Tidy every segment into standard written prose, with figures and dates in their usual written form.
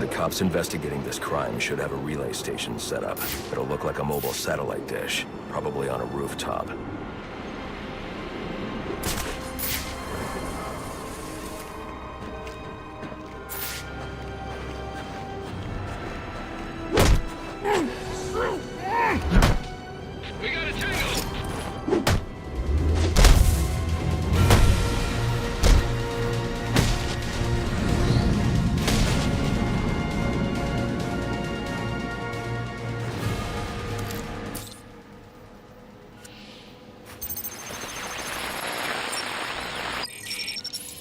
The cops investigating this crime should have a relay station set up. It'll look like a mobile satellite dish, probably on a rooftop. We got a tango!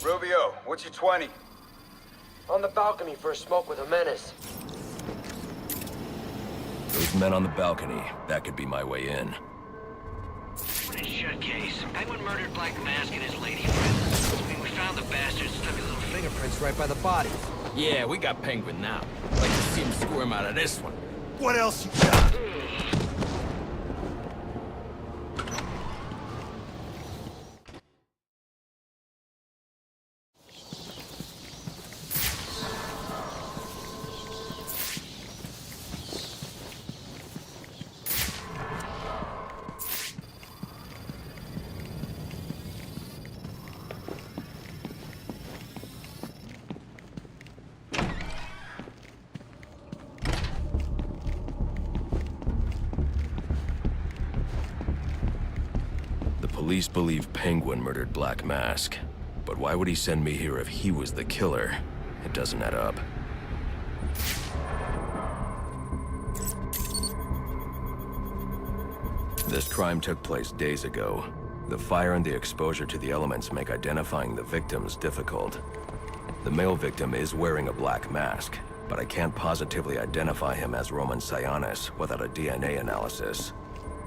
Rubio, what's your 20? On the balcony for a smoke with a menace. Those men on the balcony, that could be my way in. What a shitcase. Penguin murdered Black Mask and his lady friend. I mean, we found the bastards, stuck his little Fingerprints right by the body. Yeah, we got Penguin now. Like to see him squirm out of this one. What else you got? Police believe Penguin murdered Black Mask. But why would he send me here if he was the killer? It doesn't add up. This crime took place days ago. The fire and the exposure to the elements make identifying the victims difficult. The male victim is wearing a black mask, but I can't positively identify him as Roman Sionis without a DNA analysis.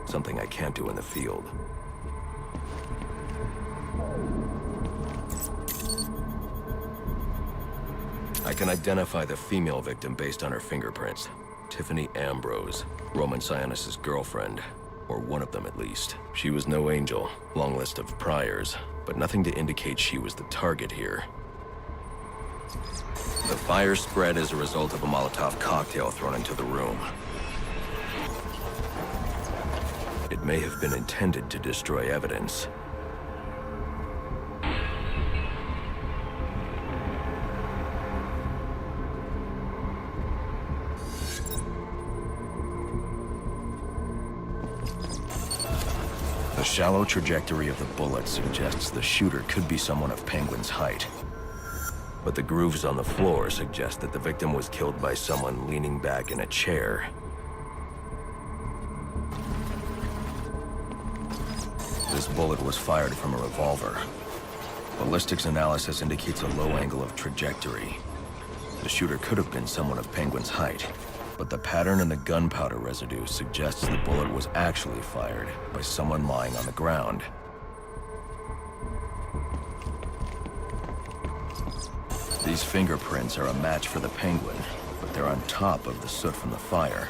Something I can't do in the field. I can identify the female victim based on her fingerprints. Tiffany Ambrose, Roman Sionis' girlfriend. Or one of them at least. She was no angel, long list of priors, but nothing to indicate she was the target here. The fire spread as a result of a Molotov cocktail thrown into the room. It may have been intended to destroy evidence. The shallow trajectory of the bullet suggests the shooter could be someone of Penguin's height. But the grooves on the floor suggest that the victim was killed by someone leaning back in a chair. This bullet was fired from a revolver. Ballistics analysis indicates a low angle of trajectory. The shooter could have been someone of Penguin's height. But the pattern in the gunpowder residue suggests the bullet was actually fired by someone lying on the ground. These fingerprints are a match for the Penguin, but they're on top of the soot from the fire.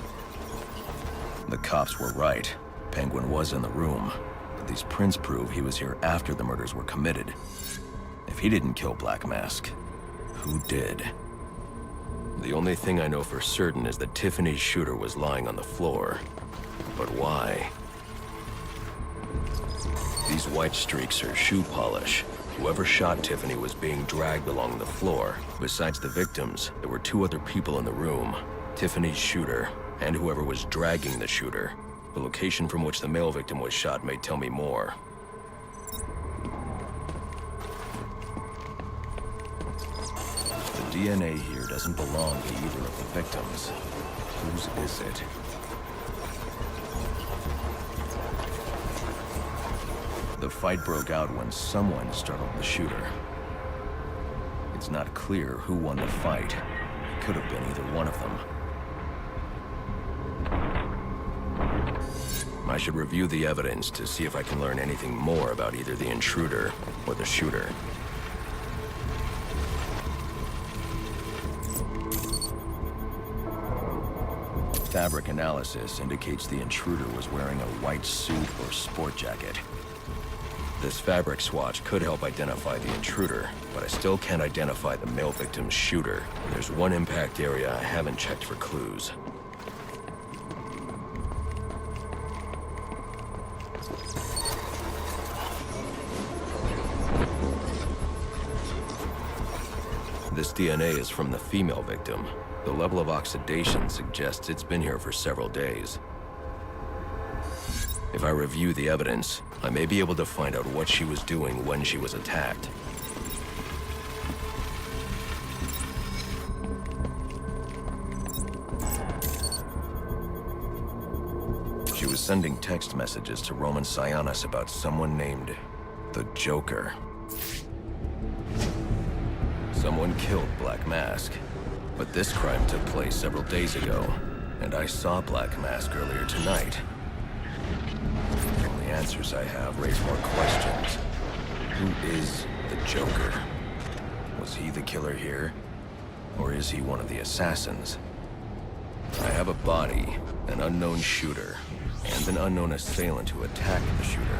The cops were right. Penguin was in the room, but these prints prove he was here after the murders were committed. If he didn't kill Black Mask, who did? The only thing I know for certain is that Tiffany's shooter was lying on the floor. But why? These white streaks are shoe polish. Whoever shot Tiffany was being dragged along the floor. Besides the victims, there were two other people in the room. Tiffany's shooter, and whoever was dragging the shooter. The location from which the male victim was shot may tell me more. The DNA here doesn't belong to either of the victims. Whose is it? The fight broke out when someone startled the shooter. It's not clear who won the fight. It could have been either one of them. I should review the evidence to see if I can learn anything more about either the intruder or the shooter. Fabric analysis indicates the intruder was wearing a white suit or sport jacket. This fabric swatch could help identify the intruder, but I still can't identify the male victim's shooter. There's one impact area I haven't checked for clues. This DNA is from the female victim. The level of oxidation suggests it's been here for several days. If I review the evidence, I may be able to find out what she was doing when she was attacked. She was sending text messages to Roman Sionis about someone named the Joker. Someone killed Black Mask, but this crime took place several days ago, and I saw Black Mask earlier tonight. The only answers I have raise more questions. Who is the Joker? Was he the killer here? Or is he one of the assassins? I have a body, an unknown shooter, and an unknown assailant who attacked the shooter.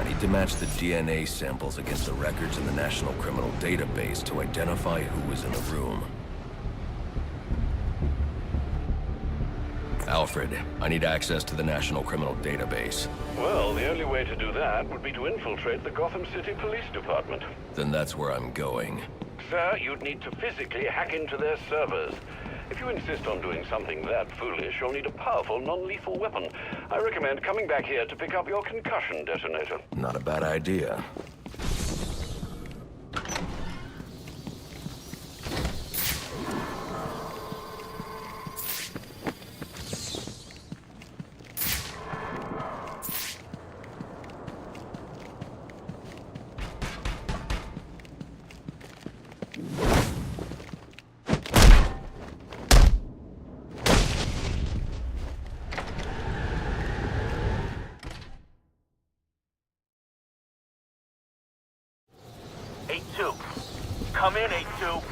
I need to match the DNA samples against the records in the National Criminal Database to identify who was in the room. Alfred, I need access to the National Criminal Database. Well, the only way to do that would be to infiltrate the Gotham City Police Department. Then that's where I'm going. Sir, you'd need to physically hack into their servers. If you insist on doing something that foolish, you'll need a powerful, non-lethal weapon. I recommend coming back here to pick up your concussion detonator. Not a bad idea. Come in, 8-2.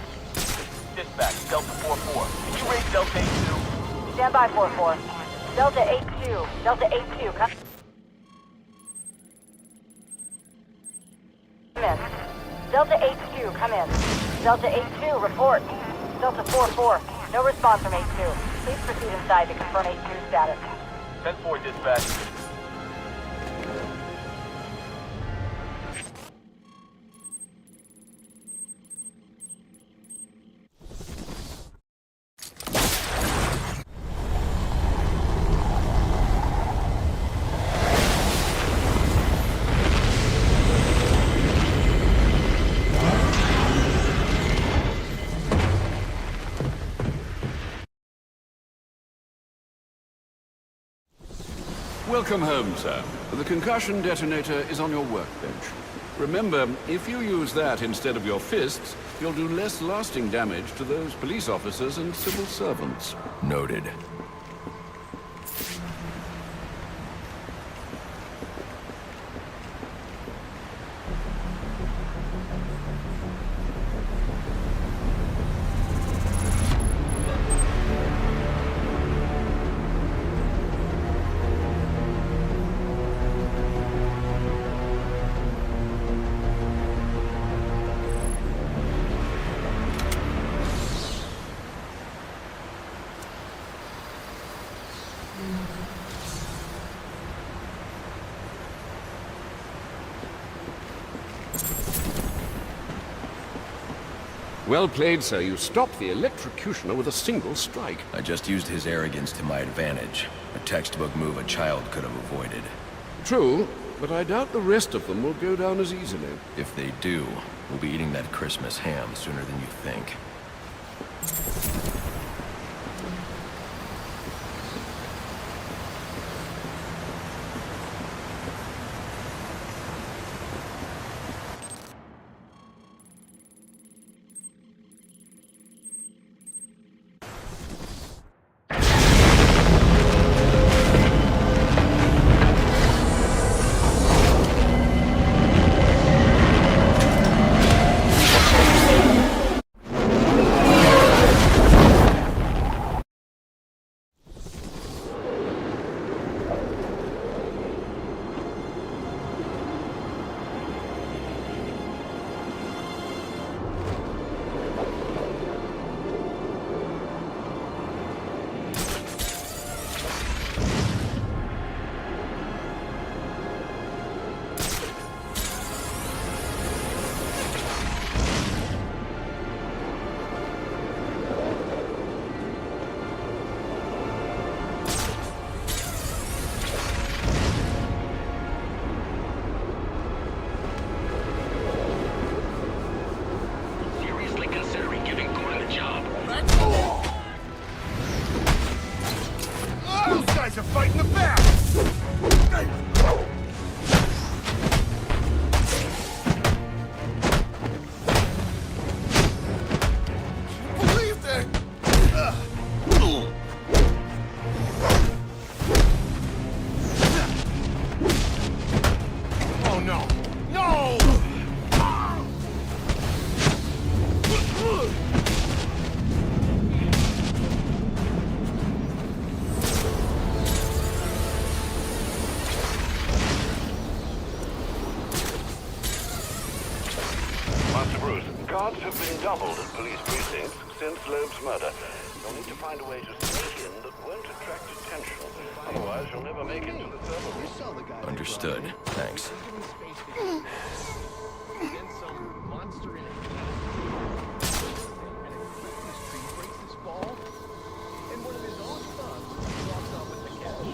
Dispatch, Delta 4-4. Can you raise Delta 8-2? Stand by, 4-4. Delta 8-2. Delta 8-2, come in. Delta 8-2, come in. Delta 8-2, report. Delta 4-4, no response from 8-2. Please proceed inside to confirm 8-2 status. 10-4, dispatch. Welcome home, sir. The concussion detonator is on your workbench. Remember, if you use that instead of your fists, you'll do less lasting damage to those police officers and civil servants. Noted. Well played, sir. You stopped the electrocutioner with a single strike. I just used his arrogance to my advantage. A textbook move a child could have avoided. True, but I doubt the rest of them will go down as easily. If they do, we'll be eating that Christmas ham sooner than you think. have been doubled at police precincts since Loeb's murder. You'll need to find a way to sneak in that won't attract attention. Otherwise, you'll never make it to the server room. Understood. Thanks. Then some monster in a Christmas tree breaks his fall, and one of his own sons walks off with the cash.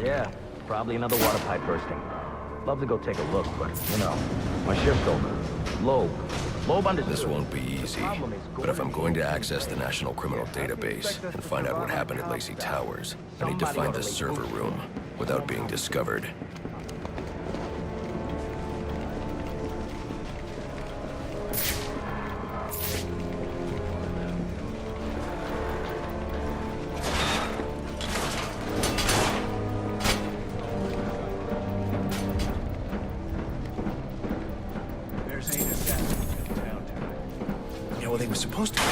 Yeah, probably another water pipe bursting. Love to go take a look, but, you know, my shift's over. Loeb understood. This won't be easy, but if I'm going to access the National Criminal Database and find out what happened at Lacey Towers, I need to find the server room without being discovered. Supposed to.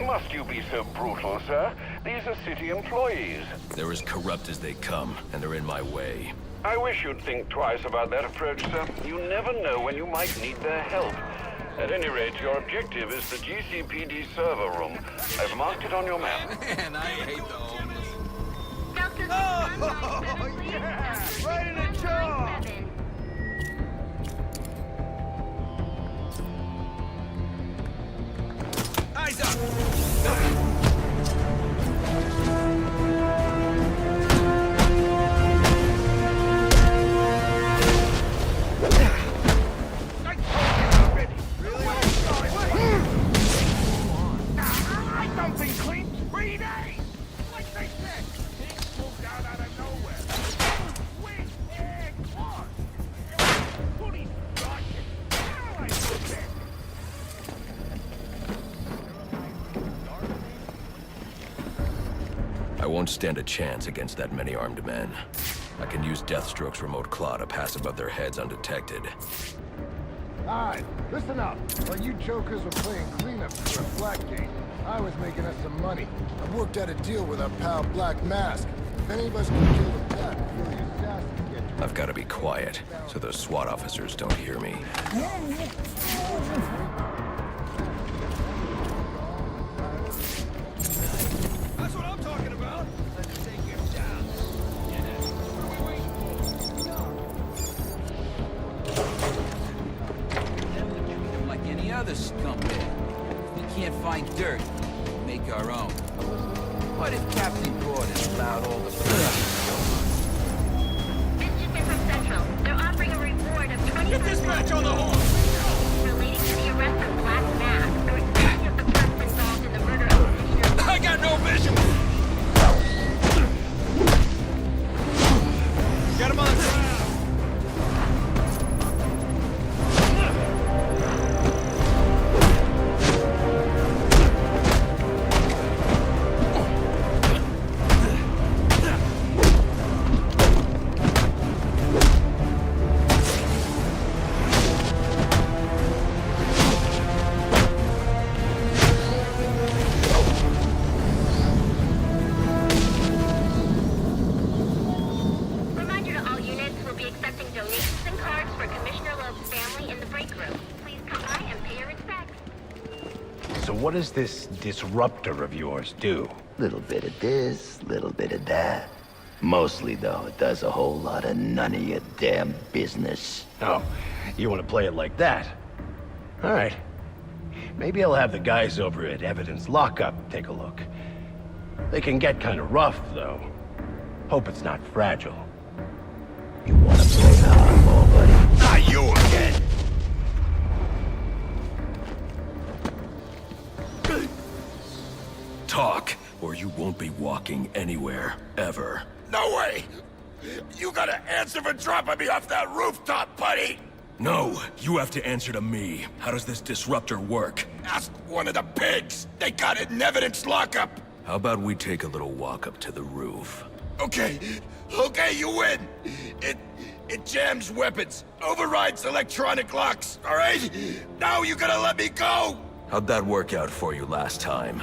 Must you be so brutal, sir? These are city employees. They're as corrupt as they come, and they're in my way. I wish you'd think twice about that approach, sir. You never know when you might need their help. At any rate, your objective is the GCPD server room. I've marked it on your map. Man, I hate the homeless. Oh, yeah! Right in the jaw! Eyes up! Something clean 3 days! Like they said, things moved out of nowhere. Wait, what? Police got it. Now I look at I won't stand a chance against that many armed men. I can use Deathstroke's remote claw to pass above their heads undetected. Alright, listen up. While you jokers were playing cleanup for a flat game, I was making us some money. I worked out a deal with our pal Black Mask. If any of us can kill the Black before the assassin get I've got to be quiet, so those SWAT officers don't hear me. That's what I'm talking about! Let's take him down. What are we waiting Then we treat him like any other scumbag. If we can't find dirt, we make our own. What if Captain Gordon allowed all the Midshipman from Central. They're offering a reward of 20. Get dispatch on the horn! Relating to the arrest of Black Mask. Or any of the persons involved in the murder of Commissioner. I got got no vision! Get him on the ground! Reminder to all units, we'll be accepting donations and cards for Commissioner Loeb's family in the break room. Please come by and pay your respects. So what does this disruptor of yours do? Little bit of this, little bit of that. Mostly, though, it does a whole lot of none of your damn business. Oh, you want to play it like that? All right. Maybe I'll have the guys over at Evidence Lockup take a look. They can get kind of rough, though. Hope it's not fragile. You wanna play hardball, buddy? Ah, you again! Talk, or you won't be walking anywhere, ever. No way! You gotta answer for dropping me off that rooftop, buddy! No, you have to answer to me. How does this disruptor work? Ask one of the pigs! They got it in Evidence Lockup! How about we take a little walk up to the roof? Okay, you win! It jams weapons, overrides electronic locks, alright? Now you gotta let me go! How'd that work out for you last time?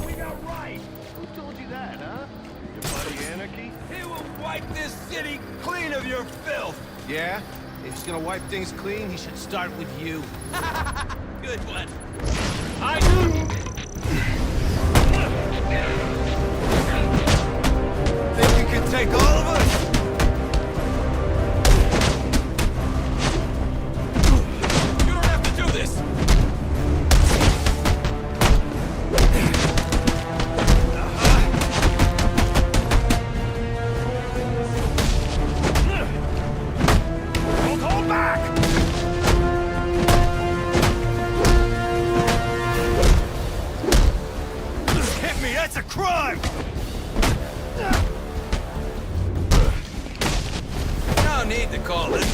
We got right! Who told you that, huh? Your buddy Anarchy? He will wipe this city clean of your filth! Yeah? If he's gonna wipe things clean, he should start with you. Good one. Think you can take all of us? You don't have to do this! Don't hold back! Hit me, that's a crime! No need to call it.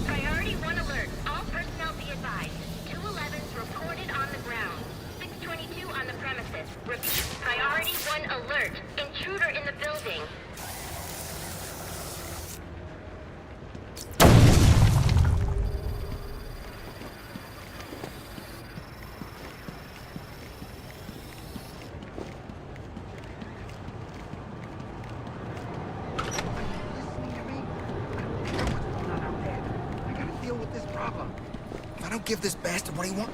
Priority 1 alert. All personnel be advised. 211's reported on the ground. 622 on the premises. Repeat. Priority 1 alert. Intruder in the building. If I don't give this bastard what he wants...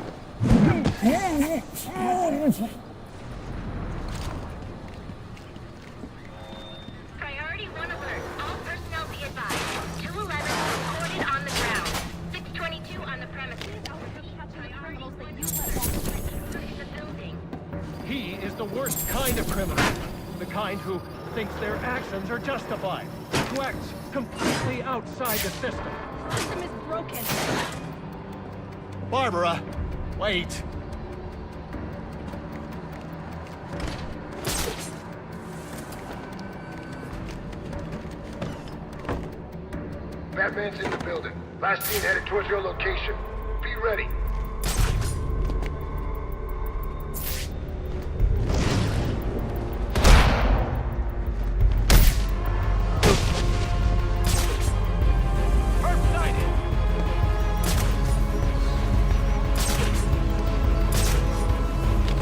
Priority 1 alert. All personnel be advised. 211 reported on the ground. 622 on the premises. Priority 1 alert. Intruder in the building. He is the worst kind of criminal. The kind who thinks their actions are justified. Who acts completely outside the system. The system is broken. Barbara, wait. Batman's in the building. Last seen headed towards your location. Be ready.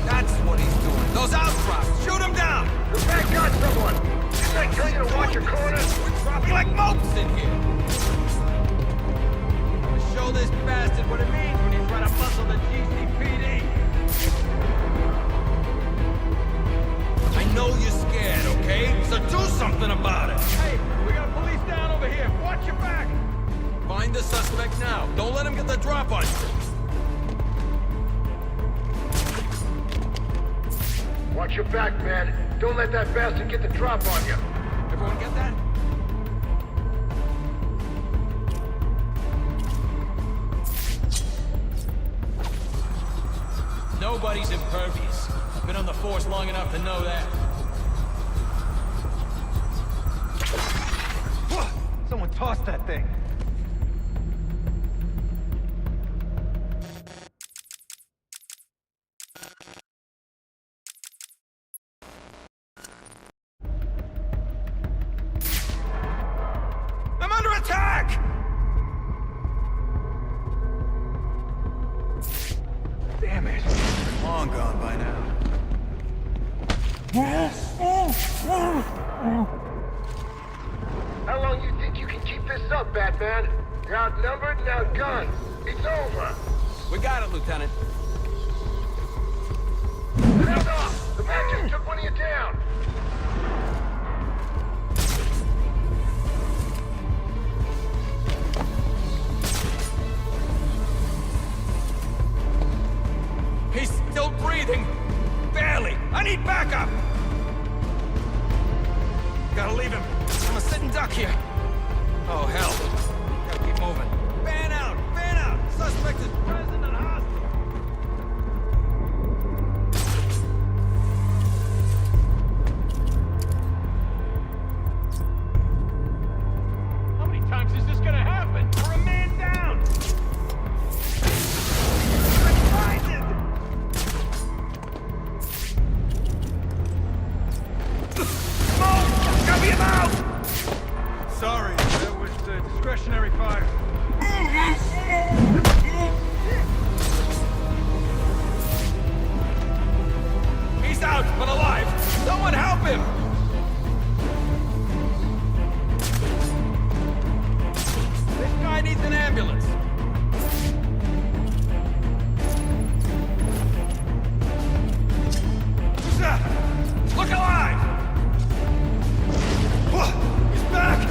That's what he's doing. Those outcrops! Shoot him down! The bad got someone! Didn't I tell you to watch your corners? We're dropping like mopes in here! To show this bastard what it means when you try to muscle the GCPD! I know you're scared, okay? So do something about it! Hey, we got police down over here! Watch your back! Find the suspect now. Don't let him get the drop on you. Watch your back, man. Don't let that bastard get the drop on you. Everyone get that? Nobody's impervious. I've been on the force long enough to know that. Someone tossed that thing. I'm under attack! Damn it. Long gone by now. How long you think you can keep this up, Batman? You're outnumbered and outgunned. It's over. We got it, Lieutenant. Held off! The man just took one of you down! He's still breathing. Barely. I need backup. Gotta leave him. I'm a sitting duck here. Oh, hell. Gotta keep moving. Fan out! Fan out! Suspect is present and hostile. How many times is this gonna happen? We're a man down! Sorry, that was discretionary fire. He's out, but alive! Someone help him! This guy needs an ambulance. Who's that? Look alive! He's back!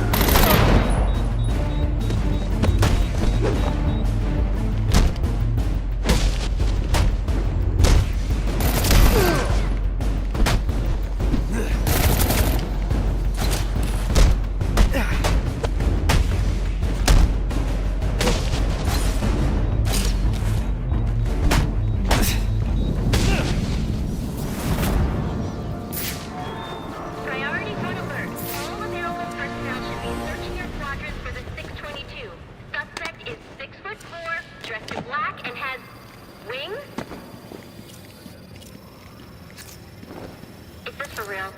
Priority 1 alert. All available personnel should be searching your quadrants for the 622. Suspect is 6'4", dressed in black, and has wings? Is this for real?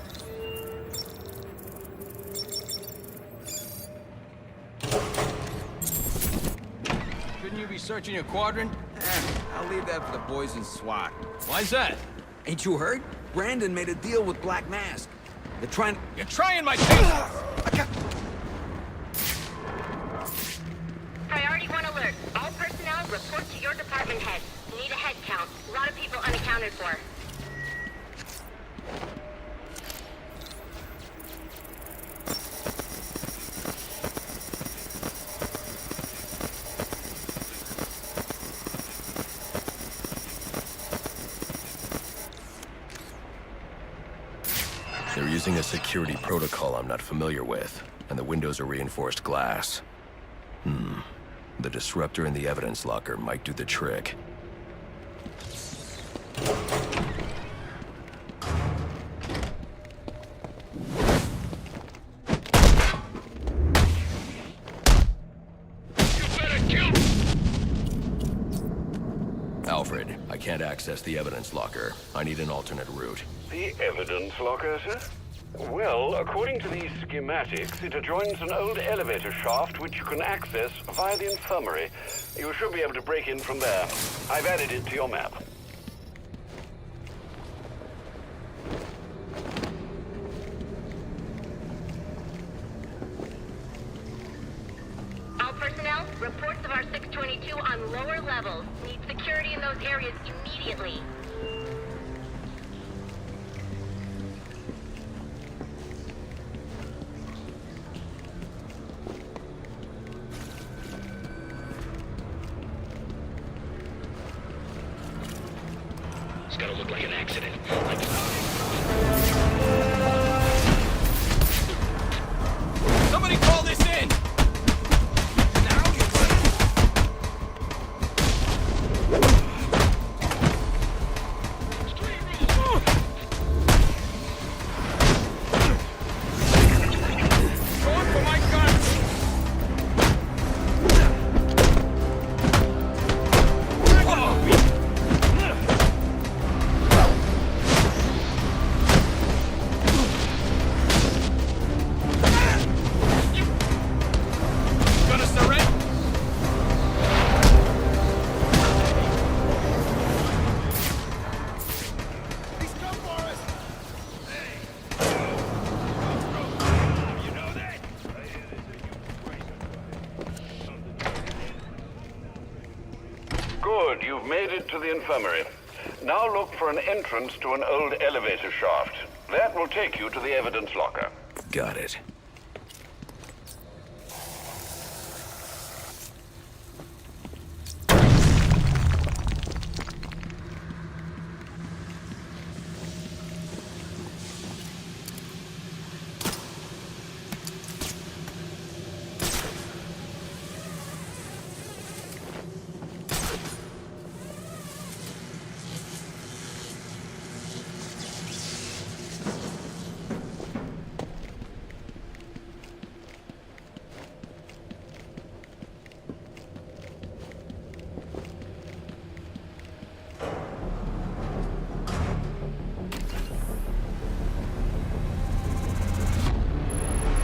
Shouldn't you be searching your quadrant? I'll leave that for the boys in SWAT. Why's that? Ain't you heard? Brandon made a deal with Black Mask. They're trying... You're trying my taser! Priority 1 alert. All personnel report to your department head. Need a head count. A lot of people unaccounted for. They're using a security protocol I'm not familiar with, and the windows are reinforced glass. The disruptor in the evidence locker might do the trick. Alfred, I can't access the evidence locker. I need an alternate route. The evidence locker, sir? Well, according to these schematics, it adjoins an old elevator shaft which you can access via the infirmary. You should be able to break in from there. I've added it to your map. All personnel, reports of our 622 on lower levels. Need security in those areas immediately. It's gotta look like an accident. Somebody call this in! Now you're running! Going for my guns! Gonna surrender? He's come for us! You know that? Good, you've made it to the infirmary. Now look for an entrance to an old elevator shaft. That will take you to the evidence locker. Got it.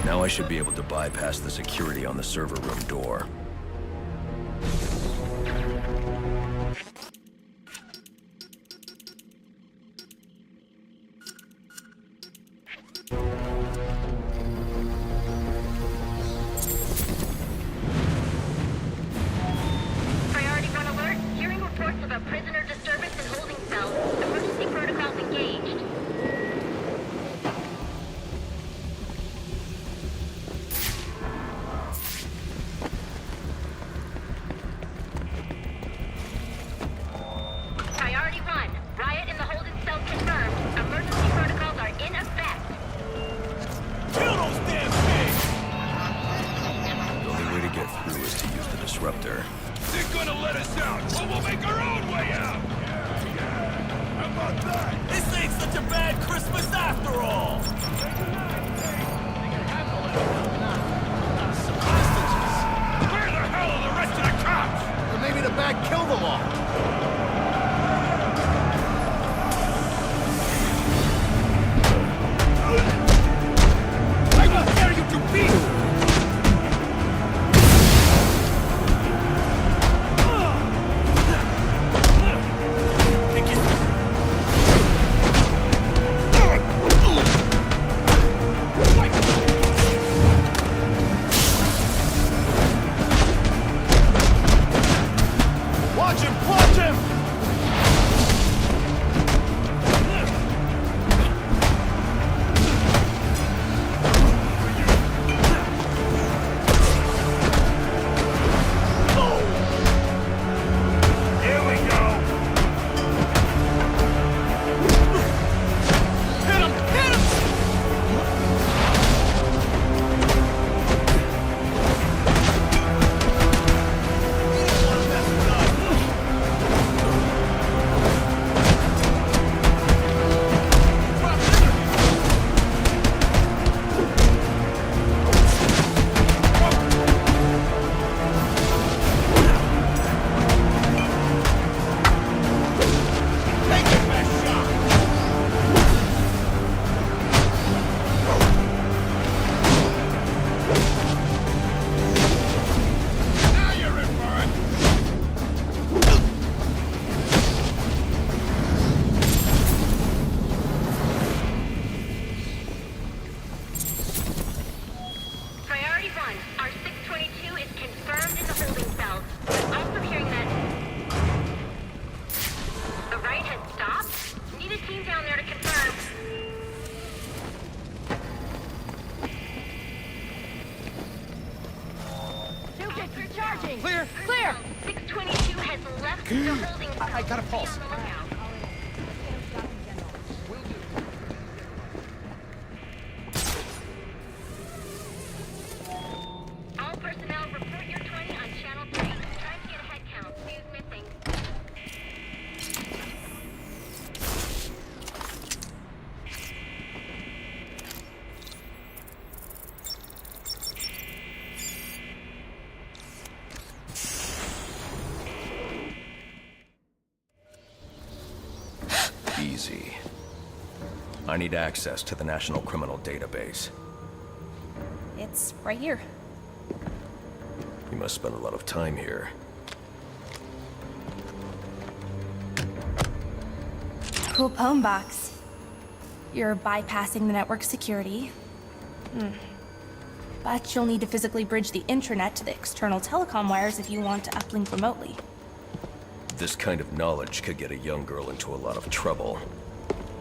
Now I should be able to bypass the security on the server room door. Priority 1 alert. Hearing reports of a prisoner disturbance in holding cells. Emergency protocols engaged. Priority 1. Riot in the holding cell confirmed. Emergency protocols are in effect. Kill those damn pigs! The only way to get through is to use the disruptor. They're gonna let us out, but we'll make our own way out! How about that? This ain't such a bad Christmas after all! Where the hell are the rest of the cops? Or maybe the bag killed them all. I will tear you to pieces! Watch him! Watch him! Here we go! Hit him! Hit him! Now you're in for it! Priority 1. Our 622 is confirmed in the holding cells. I'm also hearing that the riot has stopped. Need a team down there to confirm. Suitcase recharging! Clear! Clear! 622 has left the holding cells. I got a pulse. Be on the lookout. Easy. I need access to the National Criminal Database. It's right here. You must spend a lot of time here. Cool poem box. You're bypassing the network security. But you'll need to physically bridge the intranet to the external telecom wires if you want to uplink remotely. This kind of knowledge could get a young girl into a lot of trouble.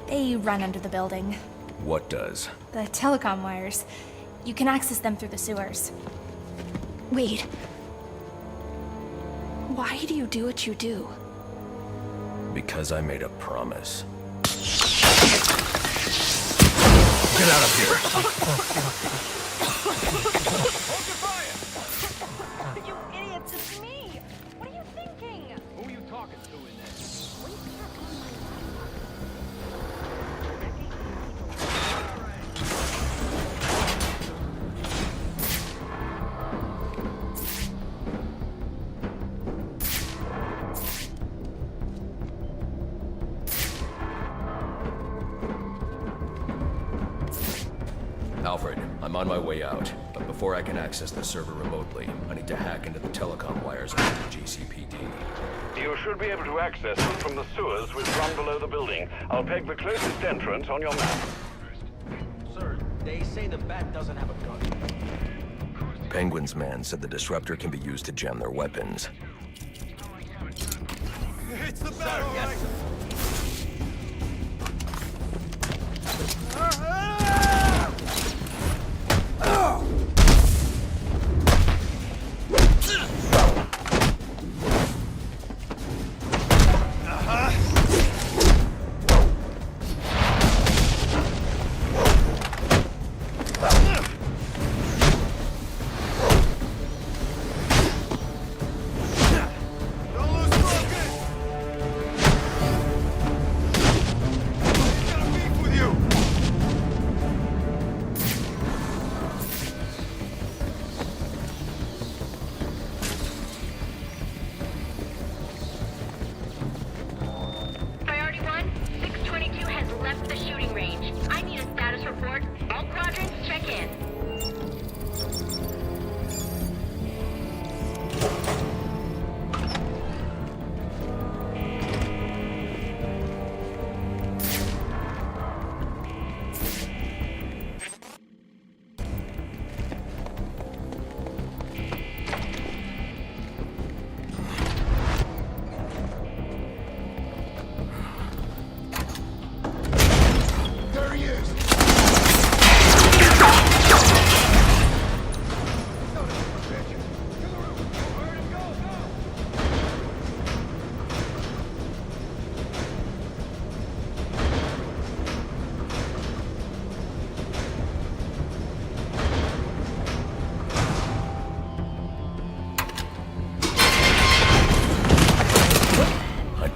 They run under the building. What does? The telecom wires. You can access them through the sewers. Wait. Why do you do what you do? Because I made a promise. Get out of here! You idiots, it's me! What are you thinking? Who are you talking to in there? Alfred, I'm on my way out, but before I can access the server remotely, I need to hack into the telecom wires of the GCPD. You should be able to access them from the sewers which run below the building. I'll peg the closest entrance on your map. Sir, they say the bat doesn't have a gun. Penguin's man said the disruptor can be used to jam their weapons. It's the bat, all right.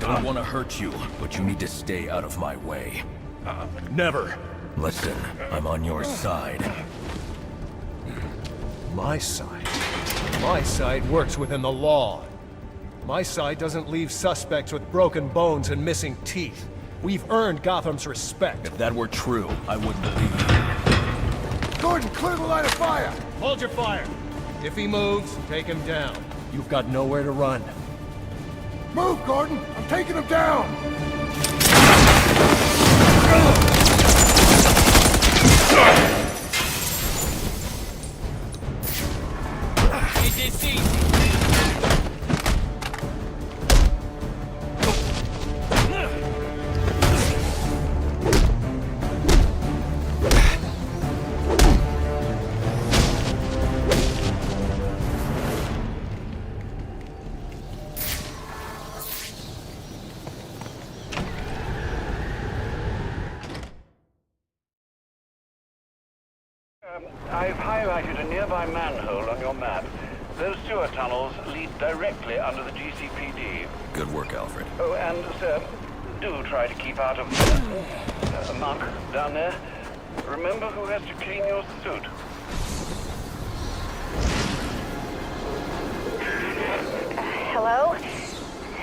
I want to hurt you, but you need to stay out of my way. Never. Listen, I'm on your side. My side? My side works within the law. My side doesn't leave suspects with broken bones and missing teeth. We've earned Gotham's respect. If that were true, I wouldn't believe you. Gordon, clear the line of fire! Hold your fire. If he moves, take him down. You've got nowhere to run. Move, Gordon! I'm taking him down! I've highlighted a nearby manhole on your map. Those sewer tunnels lead directly under the GCPD. Good work, Alfred. Oh, and, sir, do try to keep out of the muck down there. Remember who has to clean your suit. Hello?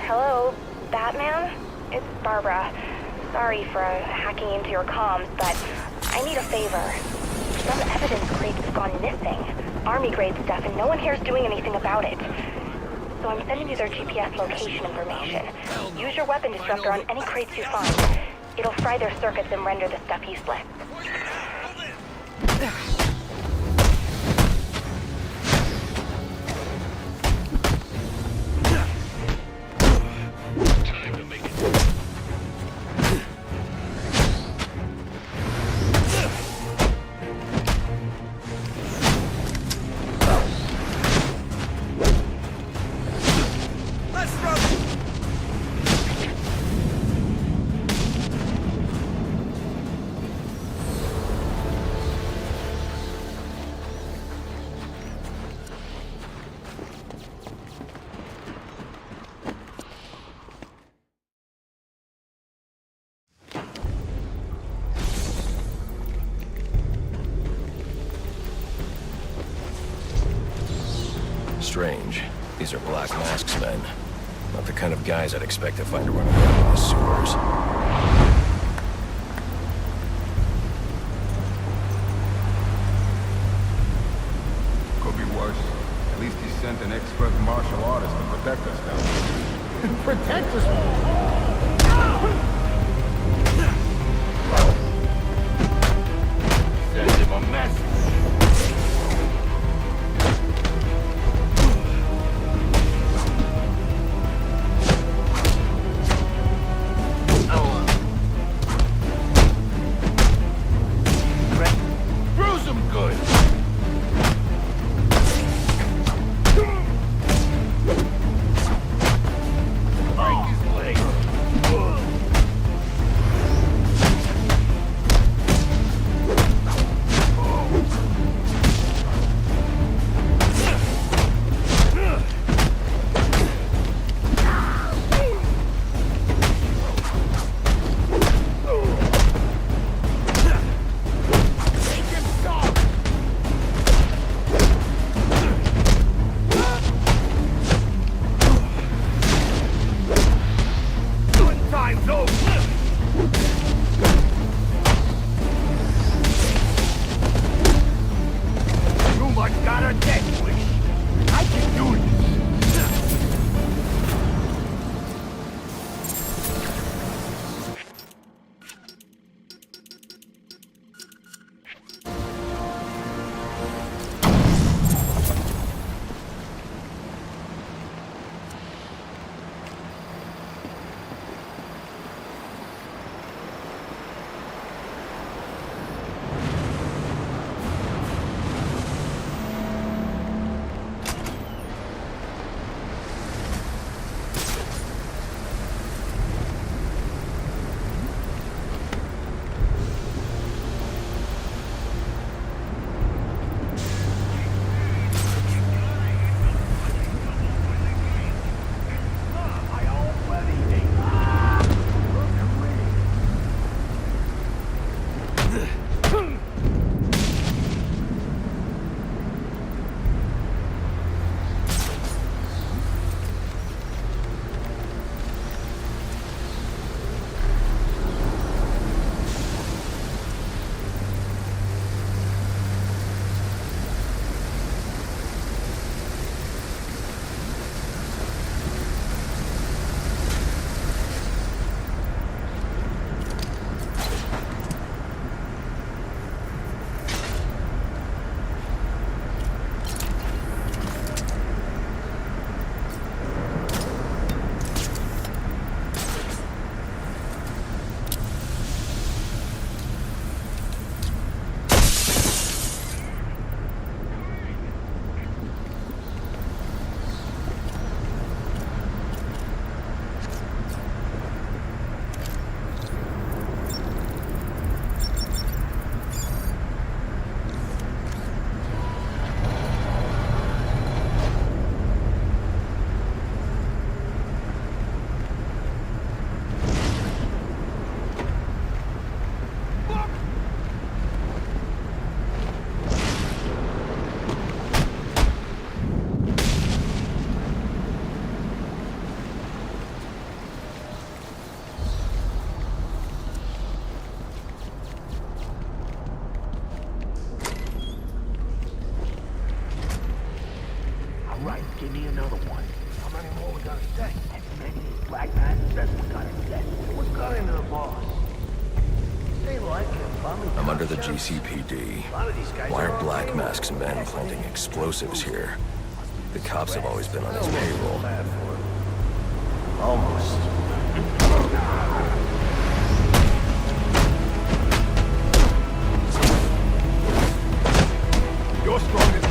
Hello, Batman? It's Barbara. Sorry for hacking into your comms, but I need a favor. Some evidence crates have gone missing. Army-grade stuff, and no one here is doing anything about it. So I'm sending you their GPS location information. Use your weapon disruptor on any crates you find. It'll fry their circuits and render the stuff useless. Strange. These are Black Mask's men. Not the kind of guys I'd expect to find running around in the sewers. Could be worse. At least he sent an expert martial artist to protect us down here. Protect us! Send him a message. Bruise him good. Break his leg. Time's over. Too much got her dead wish. I can do this. I'm under the GCPD. Why are Black Mask's men planting explosives here? The cops have always been on his payroll. Almost. You're strongest.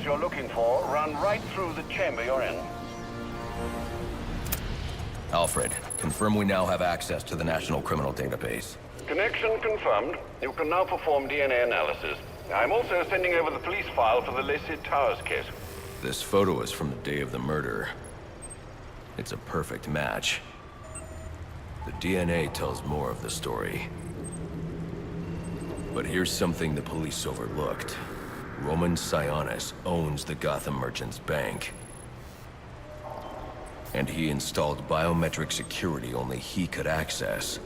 You're looking for run right through the chamber you're in. Alfred, confirm we now have access to the National Criminal Database. Connection confirmed. You can now perform DNA analysis. I'm also sending over the police file for the Lacey Towers case. This photo is from the day of the murder. It's a perfect match. The DNA tells more of the story. But here's something the police overlooked. Roman Sionis owns the Gotham Merchants Bank. And he installed biometric security only he could access.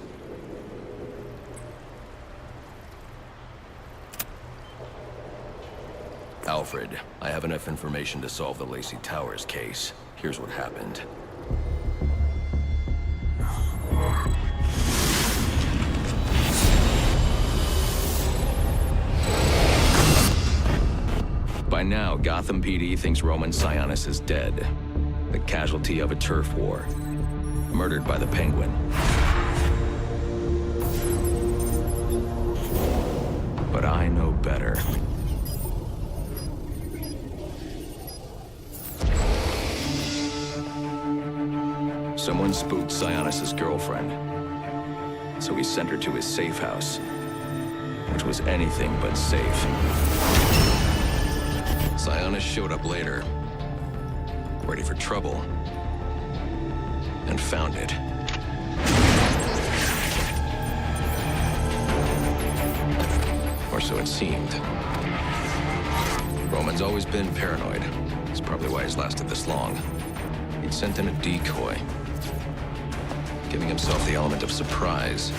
Alfred, I have enough information to solve the Lacey Towers case. Here's what happened. By now, Gotham PD thinks Roman Sionis is dead. The casualty of a turf war. Murdered by the Penguin. But I know better. Someone spooked Sionis' girlfriend. So he sent her to his safe house. Which was anything but safe. Sionis showed up later, ready for trouble, and found it. Or so it seemed. Roman's always been paranoid. That's probably why he's lasted this long. He'd sent in a decoy, giving himself the element of surprise,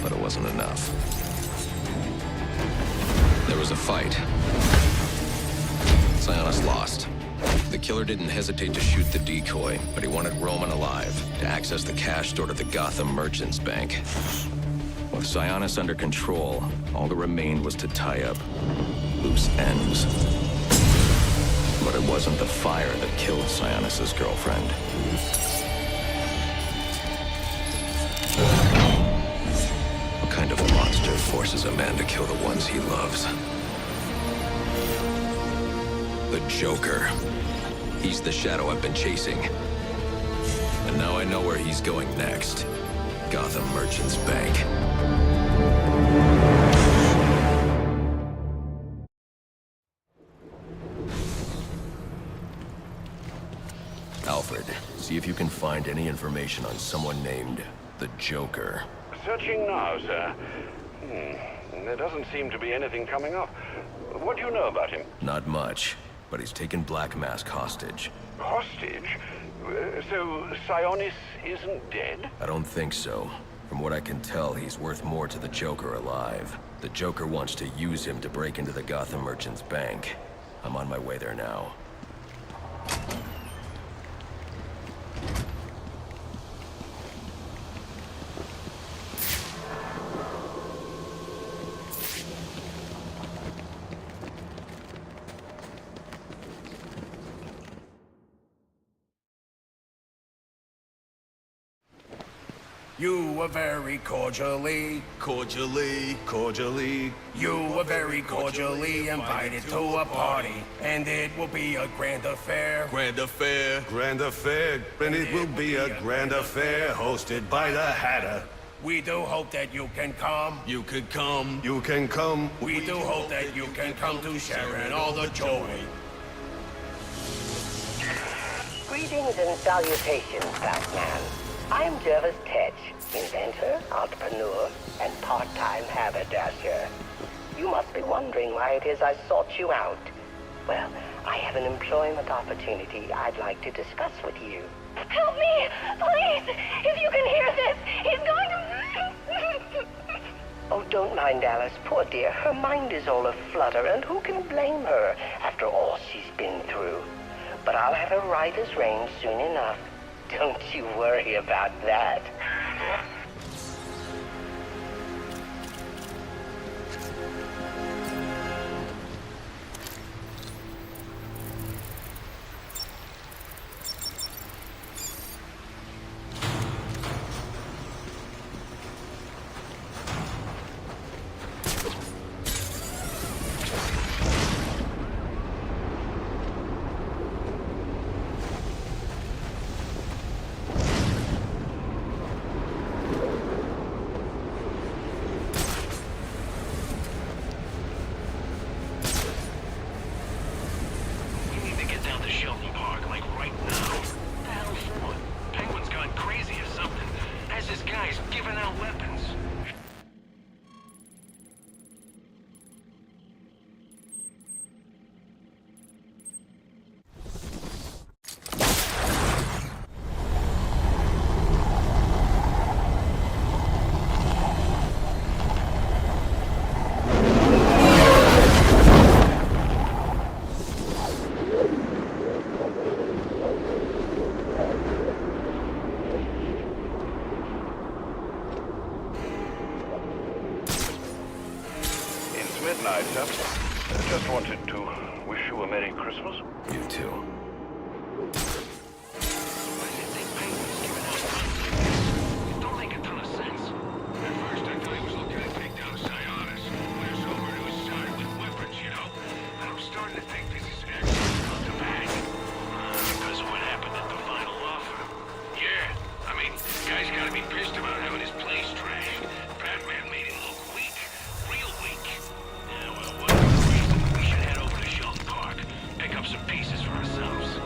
but it wasn't enough. There was a fight. Sionis lost. The killer didn't hesitate to shoot the decoy, but he wanted Roman alive to access the cash stored at the Gotham Merchants Bank. With Sionis under control, all that remained was to tie up loose ends. But it wasn't the fire that killed Sionis' girlfriend. What kind of monster forces a man to kill the ones he loves? The Joker. He's the shadow I've been chasing. And now I know where he's going next. Gotham Merchants Bank. Alfred, see if you can find any information on someone named the Joker. Searching now, sir. There doesn't seem to be anything coming up. What do you know about him? Not much, but he's taken Black Mask hostage. Hostage? So Sionis isn't dead? I don't think so. From what I can tell, he's worth more to the Joker alive. The Joker wants to use him to break into the Gotham Merchant's bank. I'm on my way there now. You were very cordially, you were very cordially invited to a party, and it will be a grand affair. Grand affair, and it will be a grand affair hosted by the Hatter. We do hope that you can come. You can come. We do hope that you can come to share in all the joy. Greetings and salutations, Batman. I'm Jervis Tetch, inventor, entrepreneur, and part-time haberdasher. You must be wondering why it is I sought you out. Well, I have an employment opportunity I'd like to discuss with you. Help me! Please! If you can hear this, he's going to... Oh, don't mind Alice, poor dear. Her mind is all aflutter, and who can blame her after all she's been through? But I'll have her right as rain soon enough. Don't you worry about that. Midnight, sir. Just wanted to wish you a Merry Christmas. You too. Don't make a ton of sense. At first, I thought he was looking to take down Sionis. Put us over to his side with weapons, you know. And I'm starting to think this is actually not the bag. Because of what happened at the final offer. Yeah, I mean, guy's gotta be pissed about having his place trashed. Batman made him look weak. Real weak. Yeah, well, whatever reason, we should head over to Shelton Park. Pick up some pieces for ourselves.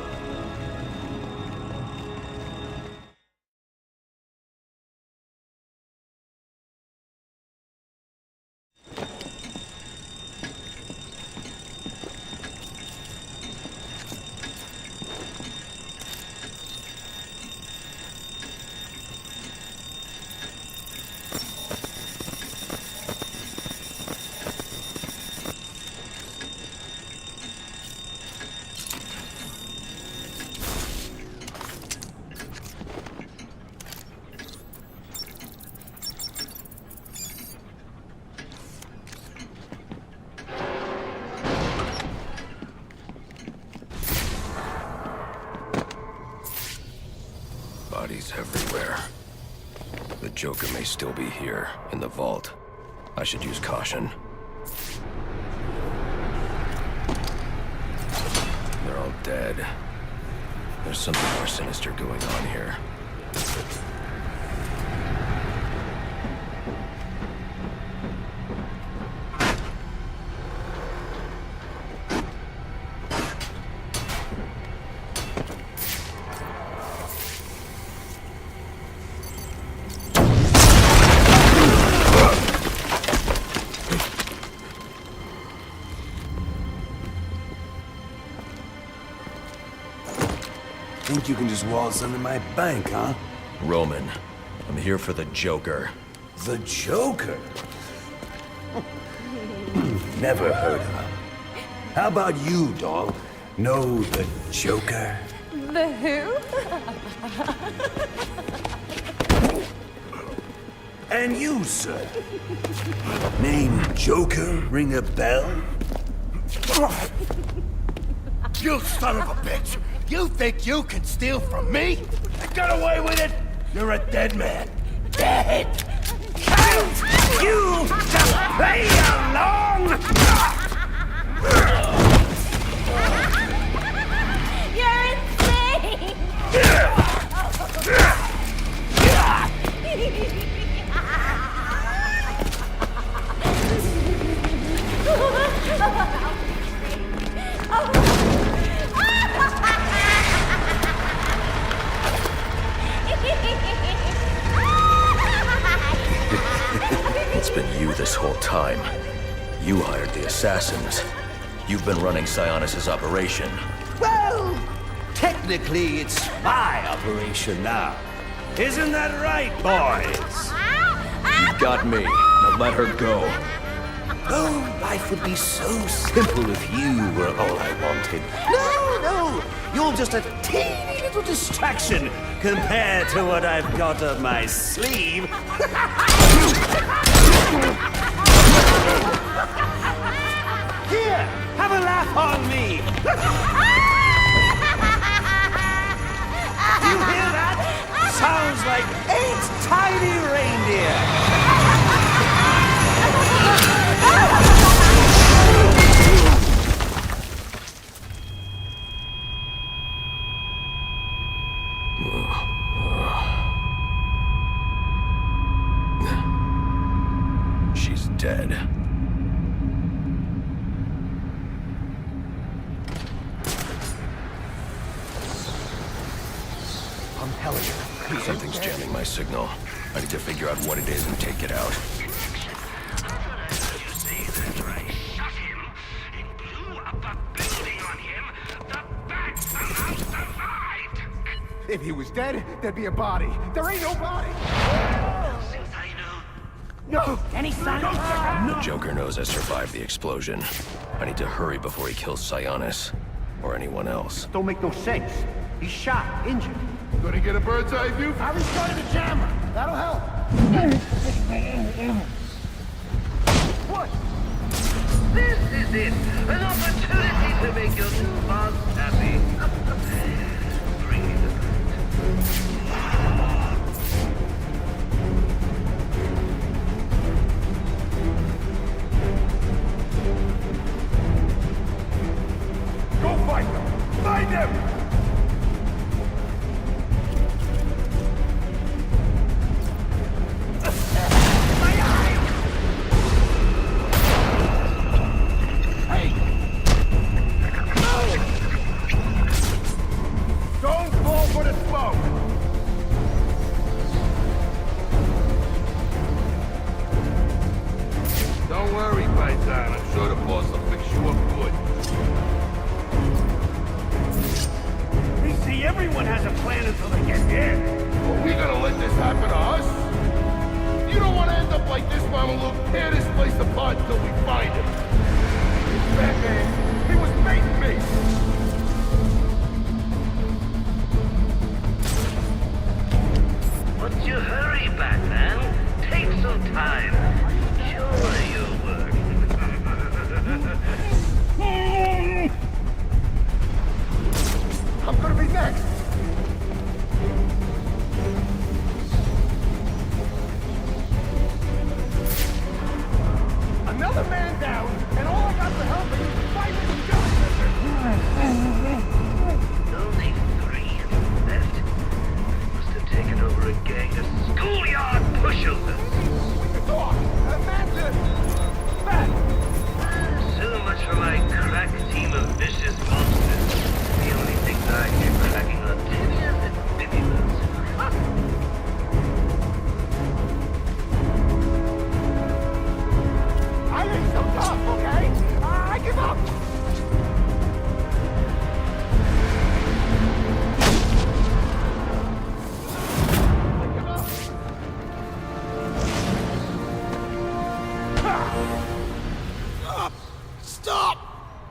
Bodies everywhere. The Joker may still be here, in the vault. I should use caution. They're all dead. There's something more sinister going on here. Think you can just waltz into my bank, huh? Roman, I'm here for the Joker. The Joker? Never heard of him. How about you, dog? Know the Joker? The who? And you, sir? Name Joker ring a bell? You son of a bitch! You think you can steal from me? I got away with it? You're a dead man. Dead! You just play along! You're insane! It's been you this whole time. You hired the assassins. You've been running Sionis' operation. Well, technically it's my operation now. Isn't that right, boys? You got me. Now let her go. Oh, life would be so simple if you were all I wanted. No, you're just a teeny little distraction compared to what I've got up my sleeve. Here, have a laugh on me. You hear that? Sounds like 8 tiny reindeer. She's dead. I'm telling you. Something's jamming my signal. I need to figure out what it is and take it out. If he was dead, there'd be a body. There ain't no body! No! Any sign? The Joker knows I survived the explosion. I need to hurry before he kills Sionis. Or anyone else. Don't make no sense. He's shot, injured. Gonna get a bird's eye view? I restarted the jammer. That'll help. What? This is it. An opportunity to make your new boss happy. Bring me the Go fight them! Find them! Hey! No!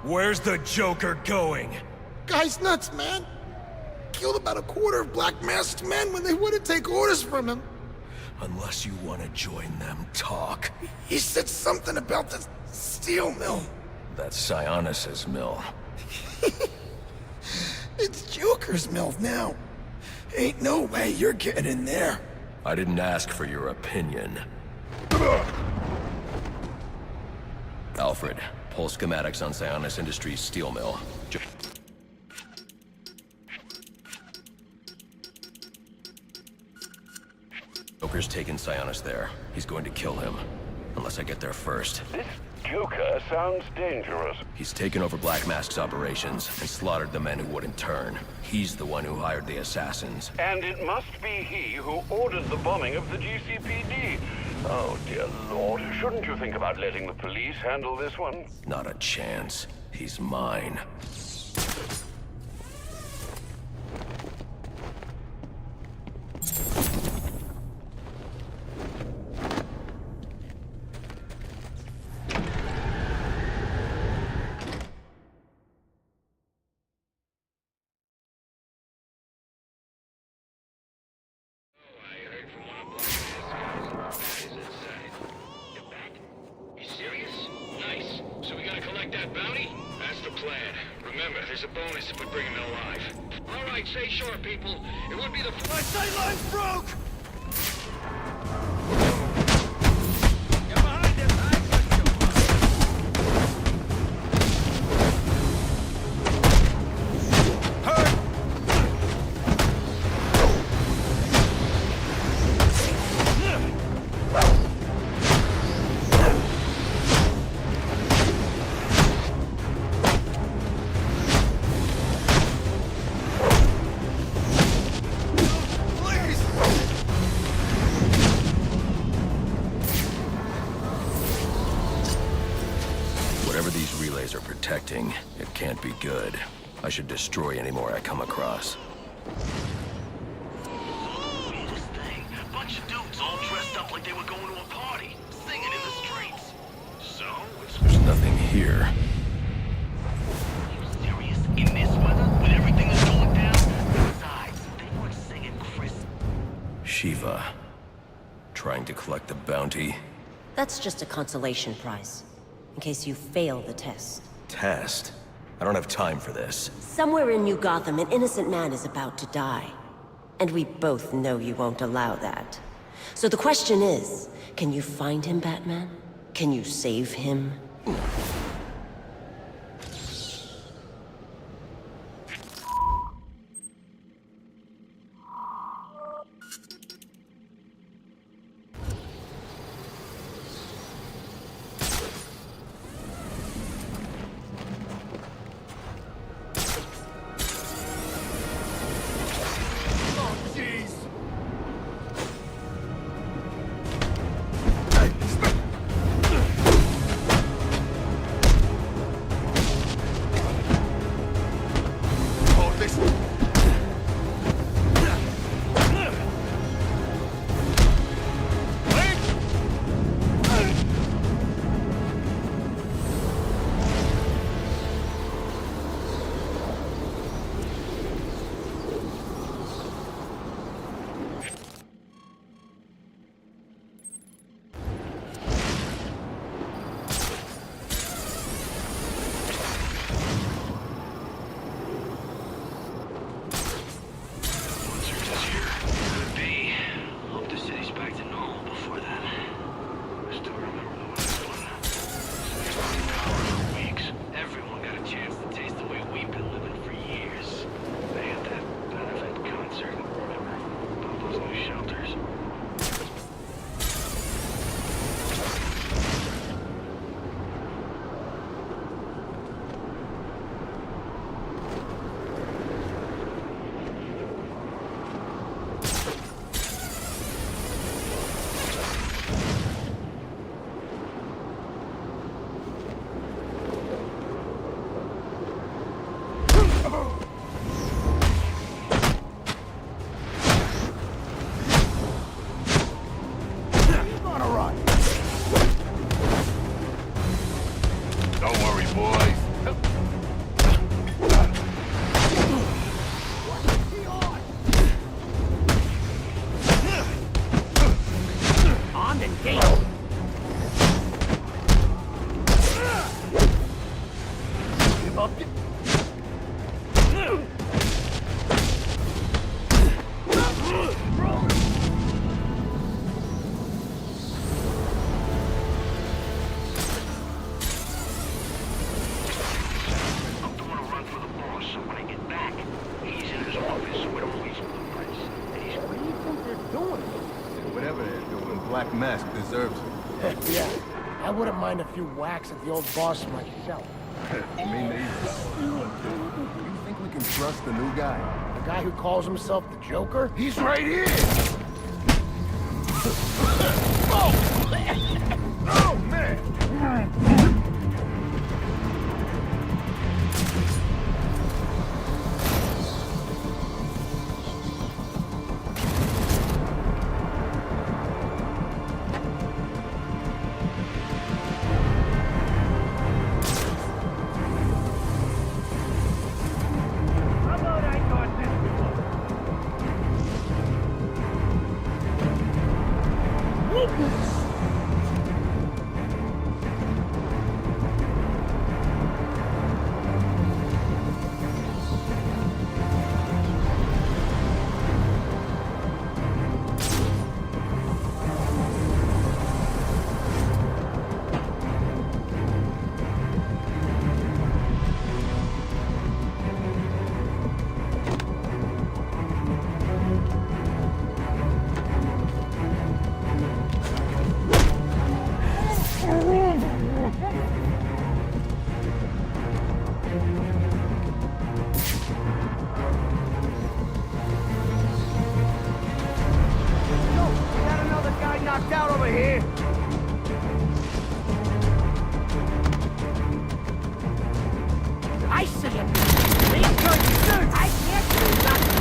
Where's the Joker going? Guy's nuts, man. Killed about a quarter of Black Mask's men when they wouldn't take orders from him. Unless you want to join them, talk. He said something about the steel mill. That's Sionis's mill. It's Joker's mill now. Ain't no way you're getting in there. I didn't ask for your opinion. Alfred, pull schematics on Sionis Industries steel mill. Joker's taken Sionis there. He's going to kill him. Unless I get there first. This Joker sounds dangerous. He's taken over Black Mask's operations and slaughtered the men who wouldn't turn. He's the one who hired the assassins. And it must be he who ordered the bombing of the GCPD. Oh, dear Lord. Shouldn't you think about letting the police handle this one? Not a chance. He's mine. There's a bonus if we bring him alive. All right, stay short, people. It would be the... My sight line's broke! Protecting. It can't be good. I should destroy any more I come across. This thing. Bunch of dudes all dressed up like they were going to a party, singing in the streets. So, There's nothing here. Are you serious? In this weather? With everything that's going down? Besides, they weren't singing Chris. Shiva. Trying to collect the bounty. That's just a consolation prize, in case you fail the test. Test? I don't have time for this. Somewhere in New Gotham, an innocent man is about to die. And we both know you won't allow that. So the question is, can you find him, Batman? Can you save him? tough. I'm doing a run for the boss, so when I get back, he's in his office with all these blueprints. And he's... What do you think they're doing? Whatever they're doing, Black Mask deserves it. Yeah, I wouldn't mind a few whacks at the old boss myself. Me neither. You think we can trust the new guy? The guy who calls himself the Joker? He's right here! Oh, man! Knocked out over here. I see him. He's good. I can't do nothing.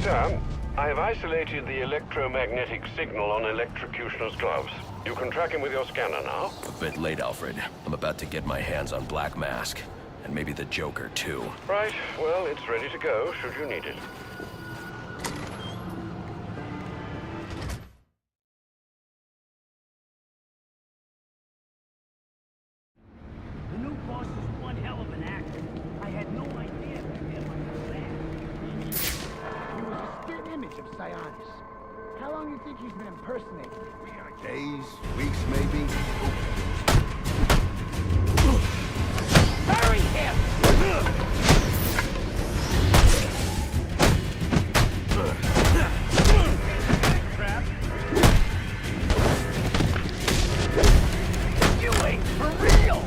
Sir, I have isolated the electromagnetic signal on Electrocutioner's gloves. You can track him with your scanner now. A bit late, Alfred. I'm about to get my hands on Black Mask. And maybe the Joker, too. Right, well, it's ready to go, should you need it. The new boss is one hell of an actor. I had no idea that he was that. He was a spit image of Sionis. How long do you think he's been impersonating him? Days, weeks, maybe? Bury him! Crap. You ain't for real!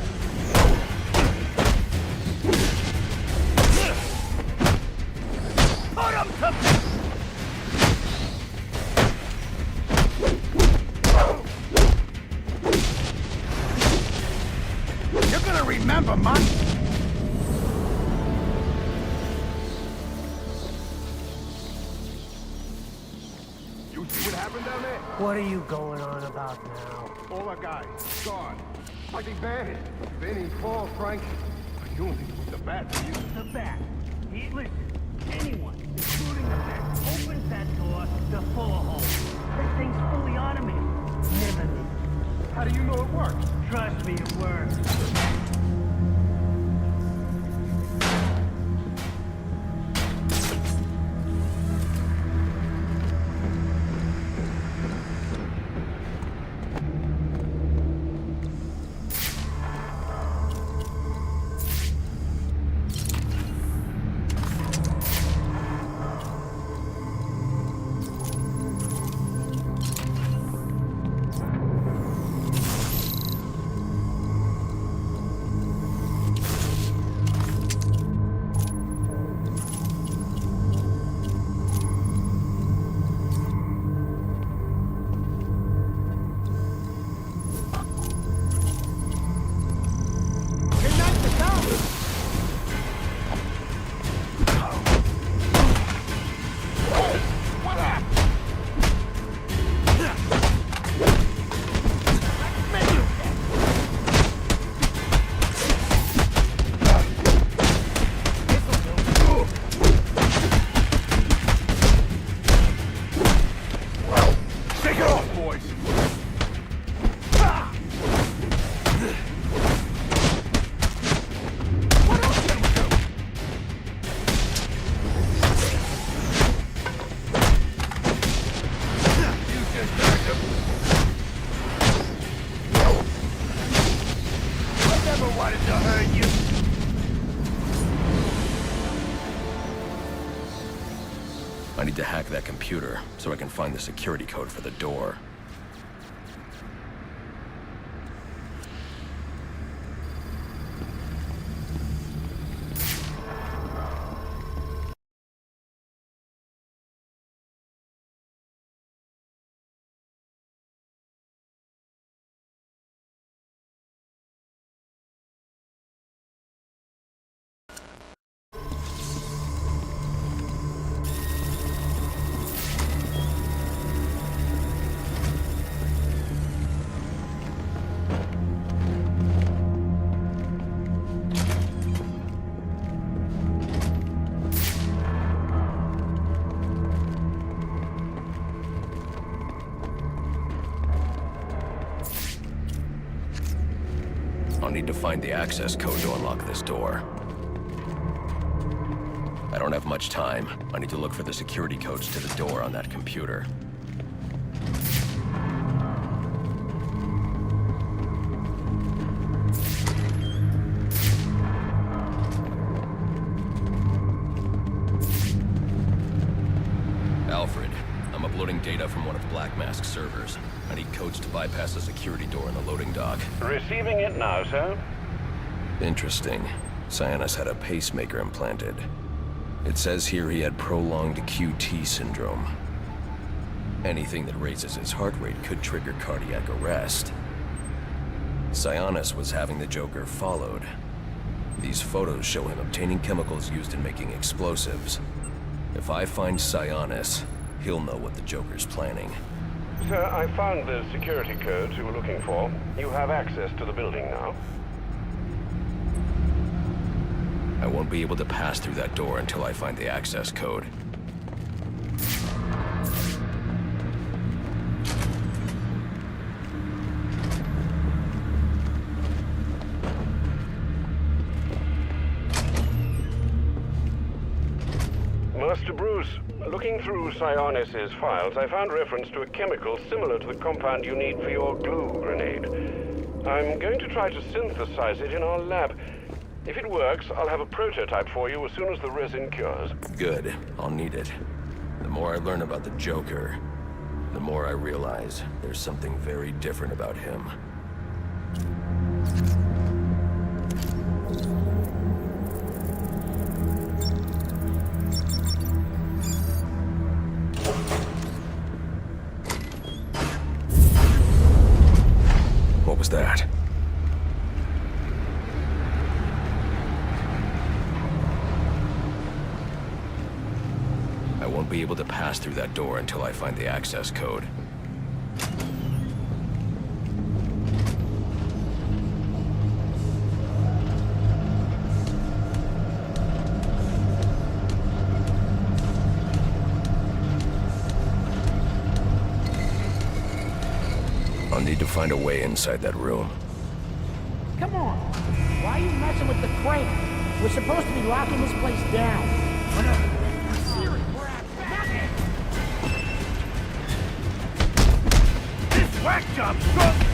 Put him to... You're gonna remember, man! You see what happened down there? What are you going on about now? All our guys, gone. Like they banned. Vinny, Paul, Frank. You only with the bat for you. The bat. Listen, anyone, including the bat, opens that door, the full of holes. This thing's fully automated. Never knew. How do you know it works? Trust me, it works. Shake it off, boys! I need to hack that computer so I can find the security code for the door. I'll need to find the access code to unlock this door. I don't have much time. I need to look for the security codes to the door on that computer. Alfred, I'm uploading data from one of Black Mask's servers. I need codes to bypass the security door in the loading dock. Receiving it now, sir. Interesting. Sionis had a pacemaker implanted. It says here he had prolonged QT syndrome. Anything that raises his heart rate could trigger cardiac arrest. Sionis was having the Joker followed. These photos show him obtaining chemicals used in making explosives. If I find Sionis, he'll know what the Joker's planning. Sir, I found the security codes you were looking for. You have access to the building now. I won't be able to pass through that door until I find the access code. Master Bruce, looking through Sionis' files, I found reference to a chemical similar to the compound you need for your glue grenade. I'm going to try to synthesize it in our lab. If it works, I'll have a prototype for you as soon as the resin cures. Good. I'll need it. The more I learn about the Joker, the more I realize there's something very different about him. What was that? I won't be able to pass through that door until I find the access code. I'll need to find a way inside that room. Come on. Why are you messing with the crate? We're supposed to be locking this place down. This whack job sucks!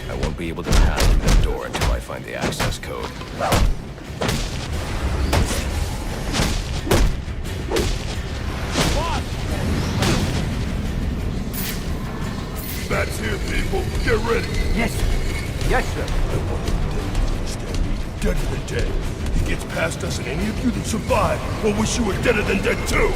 I won't be able to pass through that door until I find the access code. That's here, people. Get ready. Yes, sir. Yes, sir. I want you dead to understand me. Deader than dead. He gets past us, and any of you that survive will wish you were deader than dead too.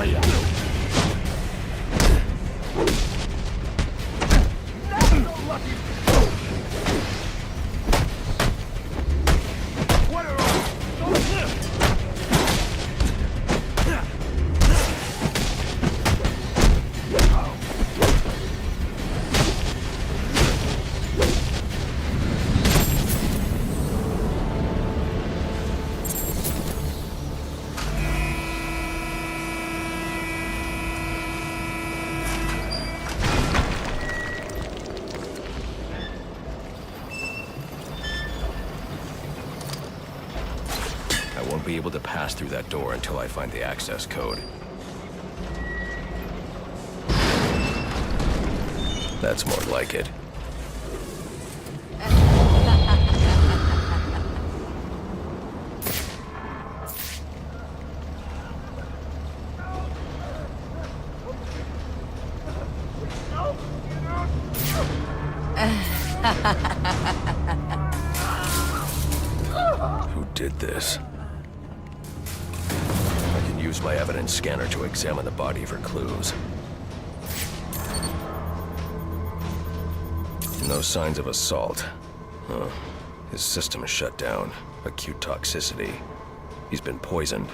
for you. I won't be able to pass through that door until I find the access code. That's more like it. Who did this? I can use my evidence scanner to examine the body for clues. No signs of assault. Huh. His system is shut down. Acute toxicity. He's been poisoned.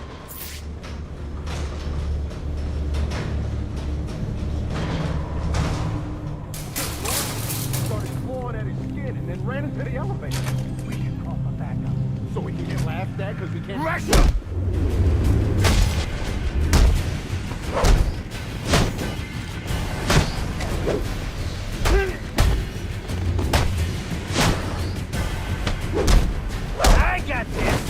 Started clawing at his skin and then ran into the elevator. We should call for backup. So we can get laughed at because we can't... Russia! I got this!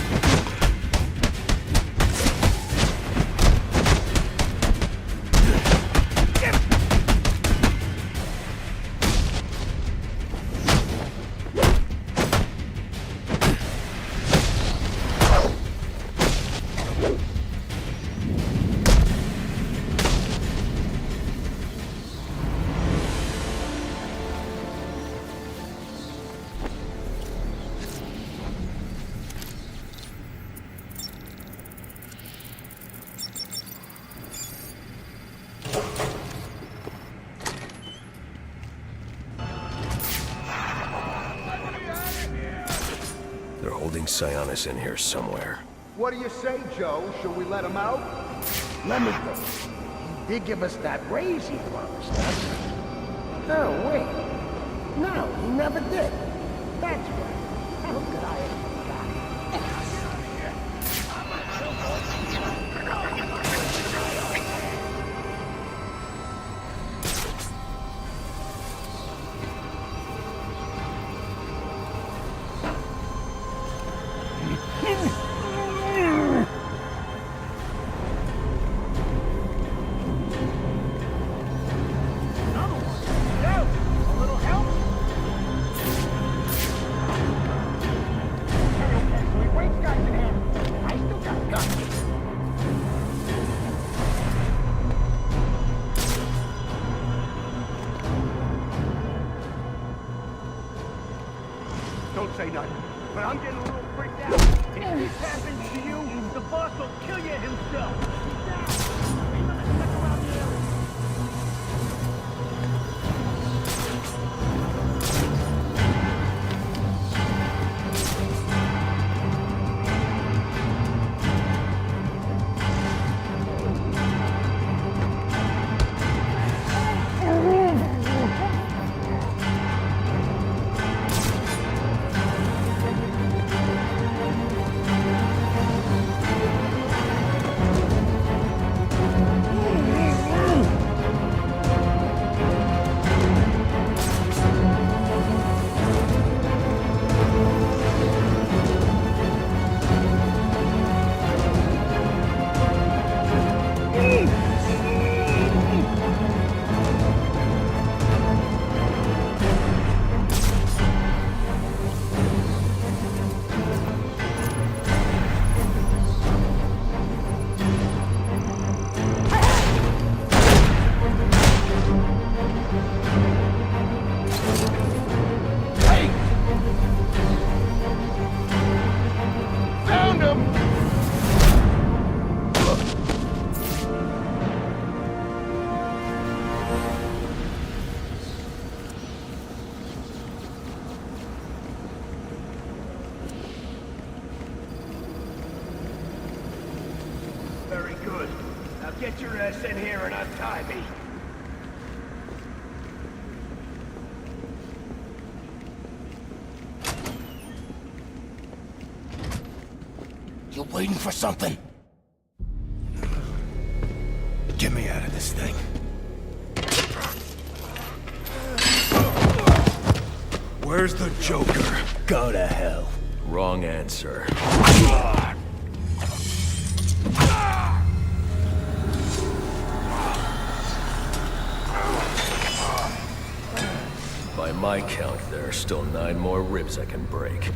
They're holding Sionis in here somewhere. What do you say, Joe? Should we let him out? Let me think. He did give us that raise he promised us. Oh, wait. No, he never did. That's right. How could I have forgotten? Don't say nothing, but I'm getting a little freaked out. If this happens to you, the boss will kill you himself. He's down. He's gonna stick around the area. Get your ass in here and untie me. You waiting for something? Get me out of this thing. Where's the Joker? Go to hell. Wrong answer. By my count, there are still 9 more ribs I can break.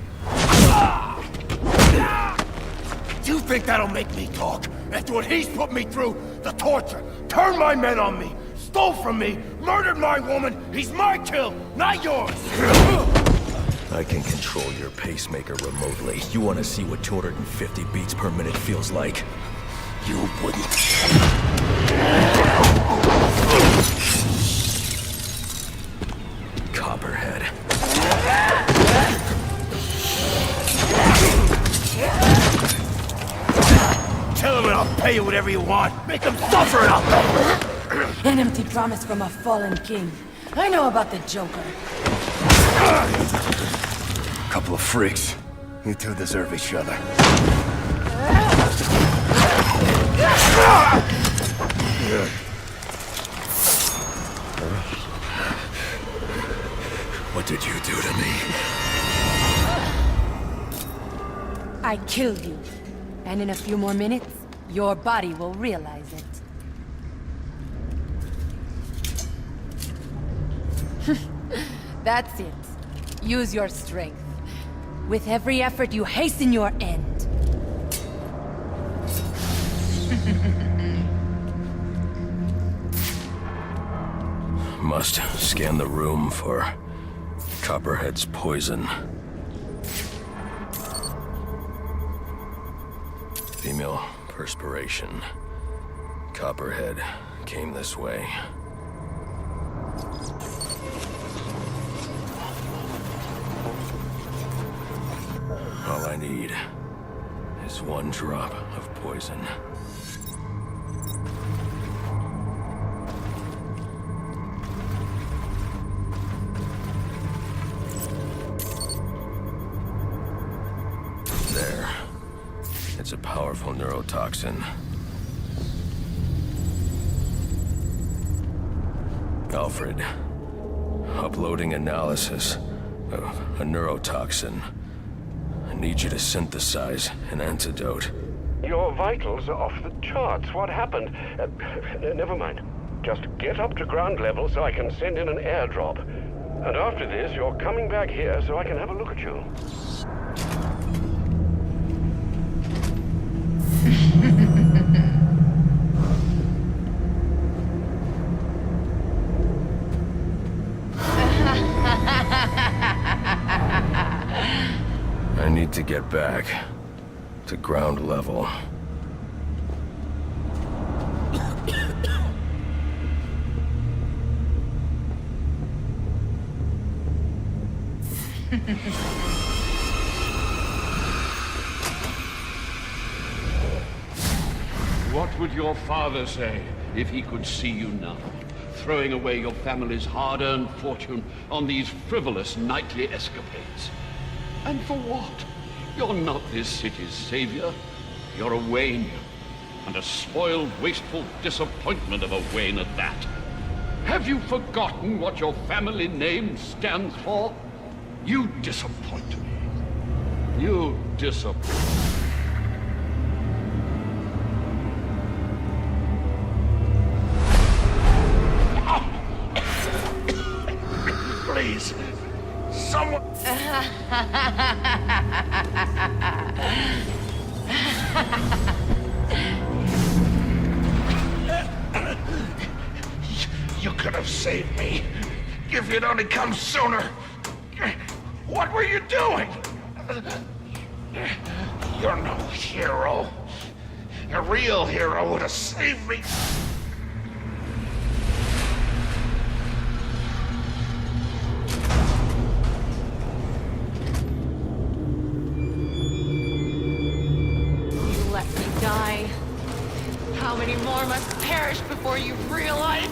You think that'll make me talk? After what he's put me through, the torture, turned my men on me, stole from me, murdered my woman, he's my kill, not yours! I can control your pacemaker remotely. You want to see what 250 beats per minute feels like? You wouldn't. Copperhead. Tell him and I'll pay you whatever you want. Make him suffer out there! An empty promise from a fallen king. I know about the Joker. Couple of freaks. You two deserve each other. What did you do to me? I killed you. And in a few more minutes, your body will realize it. That's it. Use your strength. With every effort, you hasten your end. Must scan the room for Copperhead's poison. Female perspiration. Copperhead came this way. All I need is 1 drop of poison. There. It's a powerful neurotoxin. Alfred, uploading analysis of a neurotoxin. I need you to synthesize an antidote. Your vitals are off the charts. What happened? Never mind. Just get up to ground level so I can send in an airdrop. And after this, you're coming back here so I can have a look at you. I need to get back to ground level. What would your father say if he could see you now, throwing away your family's hard-earned fortune on these frivolous nightly escapades? And for what? You're not this city's savior. You're a Wayne. And a spoiled, wasteful disappointment of a Wayne at that. Have you forgotten what your family name stands for? You disappoint me. You disappoint. Please. Someone... You could have saved me. If you'd only come sooner. What were you doing? You're no hero. A real hero would have saved me. how many more must perish before you realize?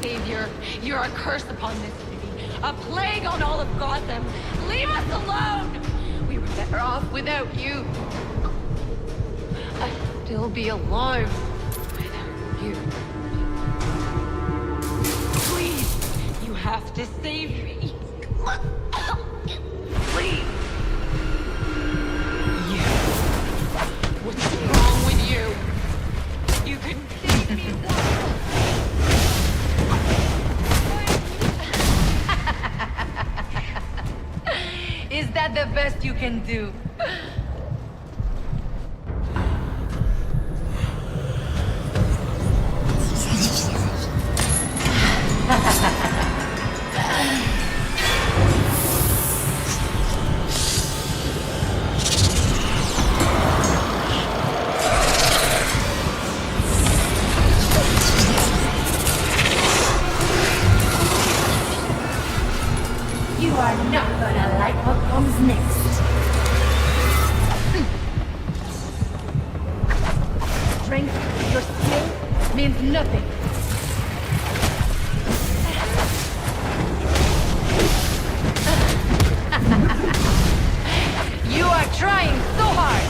Savior, you're a curse upon this city, a plague on all of Gotham. Leave us alone! We were better off without you. I'd still be alive without you. Please, you have to save me. Please. You. What's wrong with you? You couldn't save me once. Is that the best you can do? You are not gonna like what comes next. Strength, your skill, means nothing. You are trying so hard.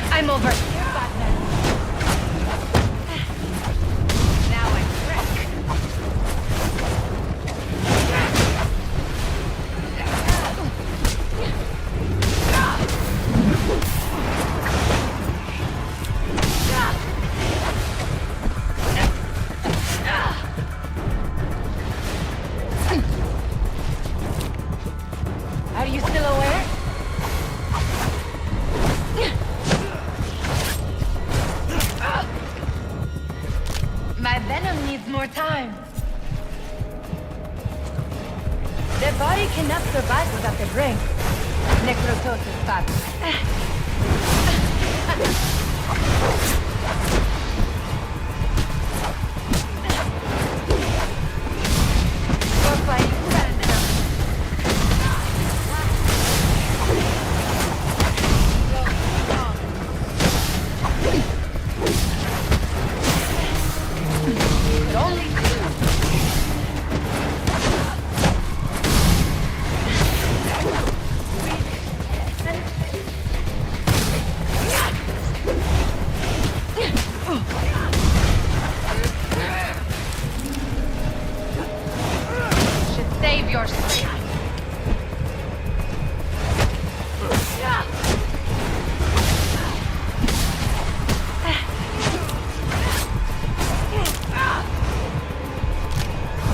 I'm over here, Batman. Now I'm wrecked. Are you still aware? My venom needs more time. The body cannot survive without the brain. Necrotosis, should save your strength.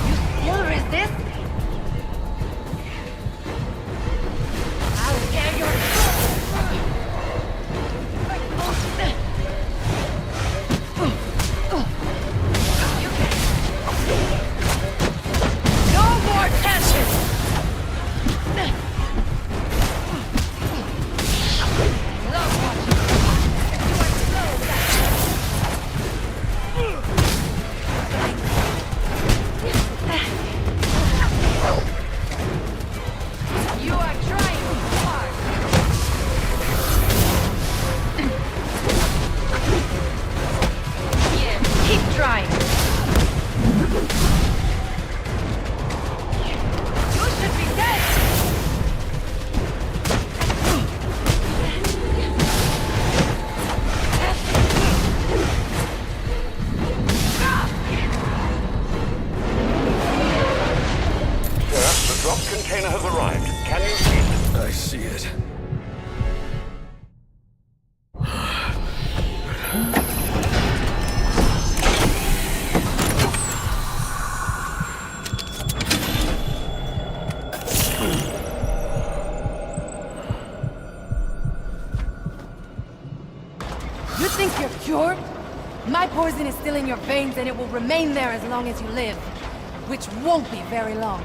You still resist? I'll tear your no more tension! Love watching you are slow, you are trying hard. Yeah, keep trying. You should be dead. Sir, the drop container has arrived. Can you see it? I see it. My poison is still in your veins, and it will remain there as long as you live. Which won't be very long.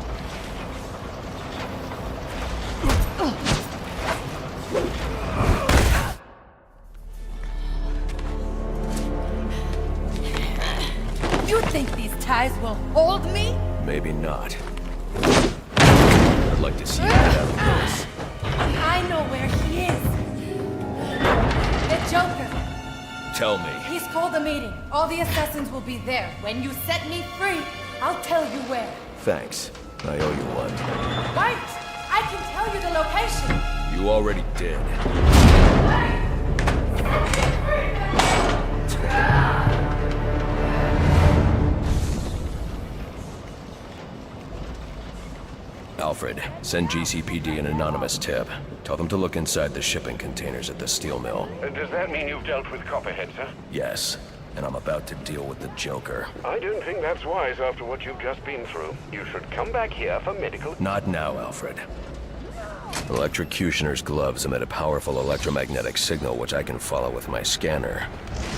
You think these ties will hold me? Maybe not. I'd like to see you get out of this. I know where he is. The Joker. Tell me. He's called a meeting. All the assassins will be there. When you set me free, I'll tell you where. Thanks. I owe you one. Wait! I can tell you the location. You already did. Alfred, send GCPD an anonymous tip. Tell them to look inside the shipping containers at the steel mill. Does that mean you've dealt with Copperhead, sir? Yes, and I'm about to deal with the Joker. I don't think that's wise after what you've just been through. You should come back here for medical... Not now, Alfred. Electrocutioner's gloves emit a powerful electromagnetic signal which I can follow with my scanner.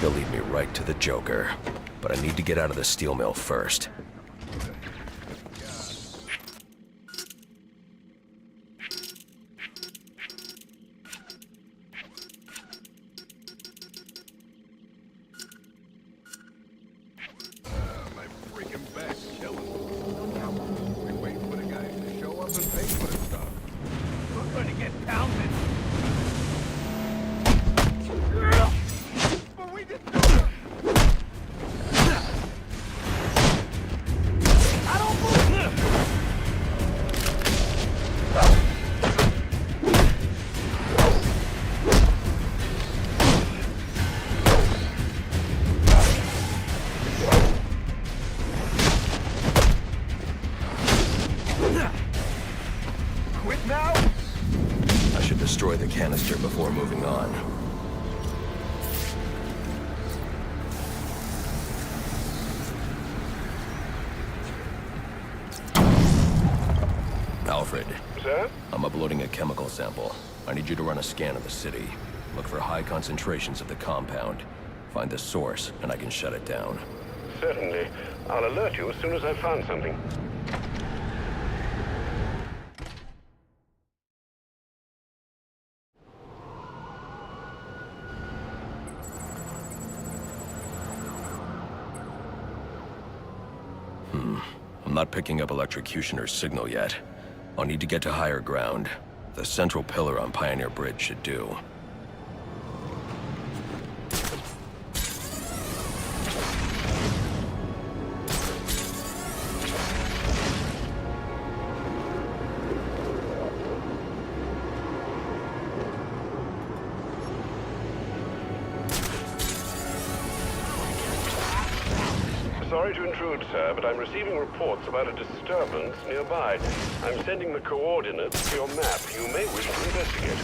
He'll lead me right to the Joker. But I need to get out of the steel mill first. Destroy the canister before moving on. Alfred. Sir? I'm uploading a chemical sample. I need you to run a scan of the city. Look for high concentrations of the compound. Find the source, and I can shut it down. Certainly. I'll alert you as soon as I've found something. I'm not picking up Electrocutioner's signal yet. I'll need to get to higher ground. The central pillar on Pioneer Bridge should do. Sorry to intrude, sir, but I'm receiving reports about a disturbance nearby. I'm sending the coordinates to your map. You may wish to investigate.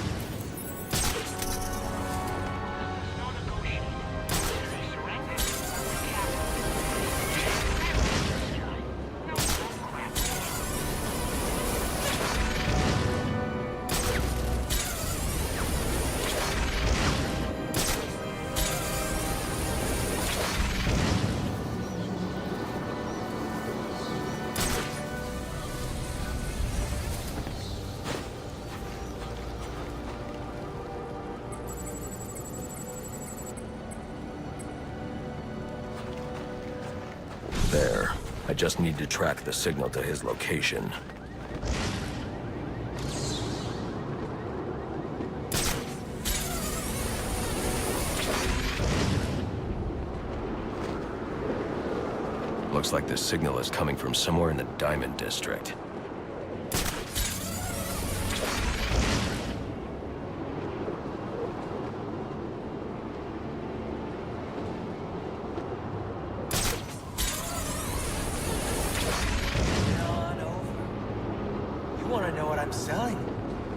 There. I just need to track the signal to his location. Looks like the signal is coming from somewhere in the Diamond District. You want to know what I'm selling?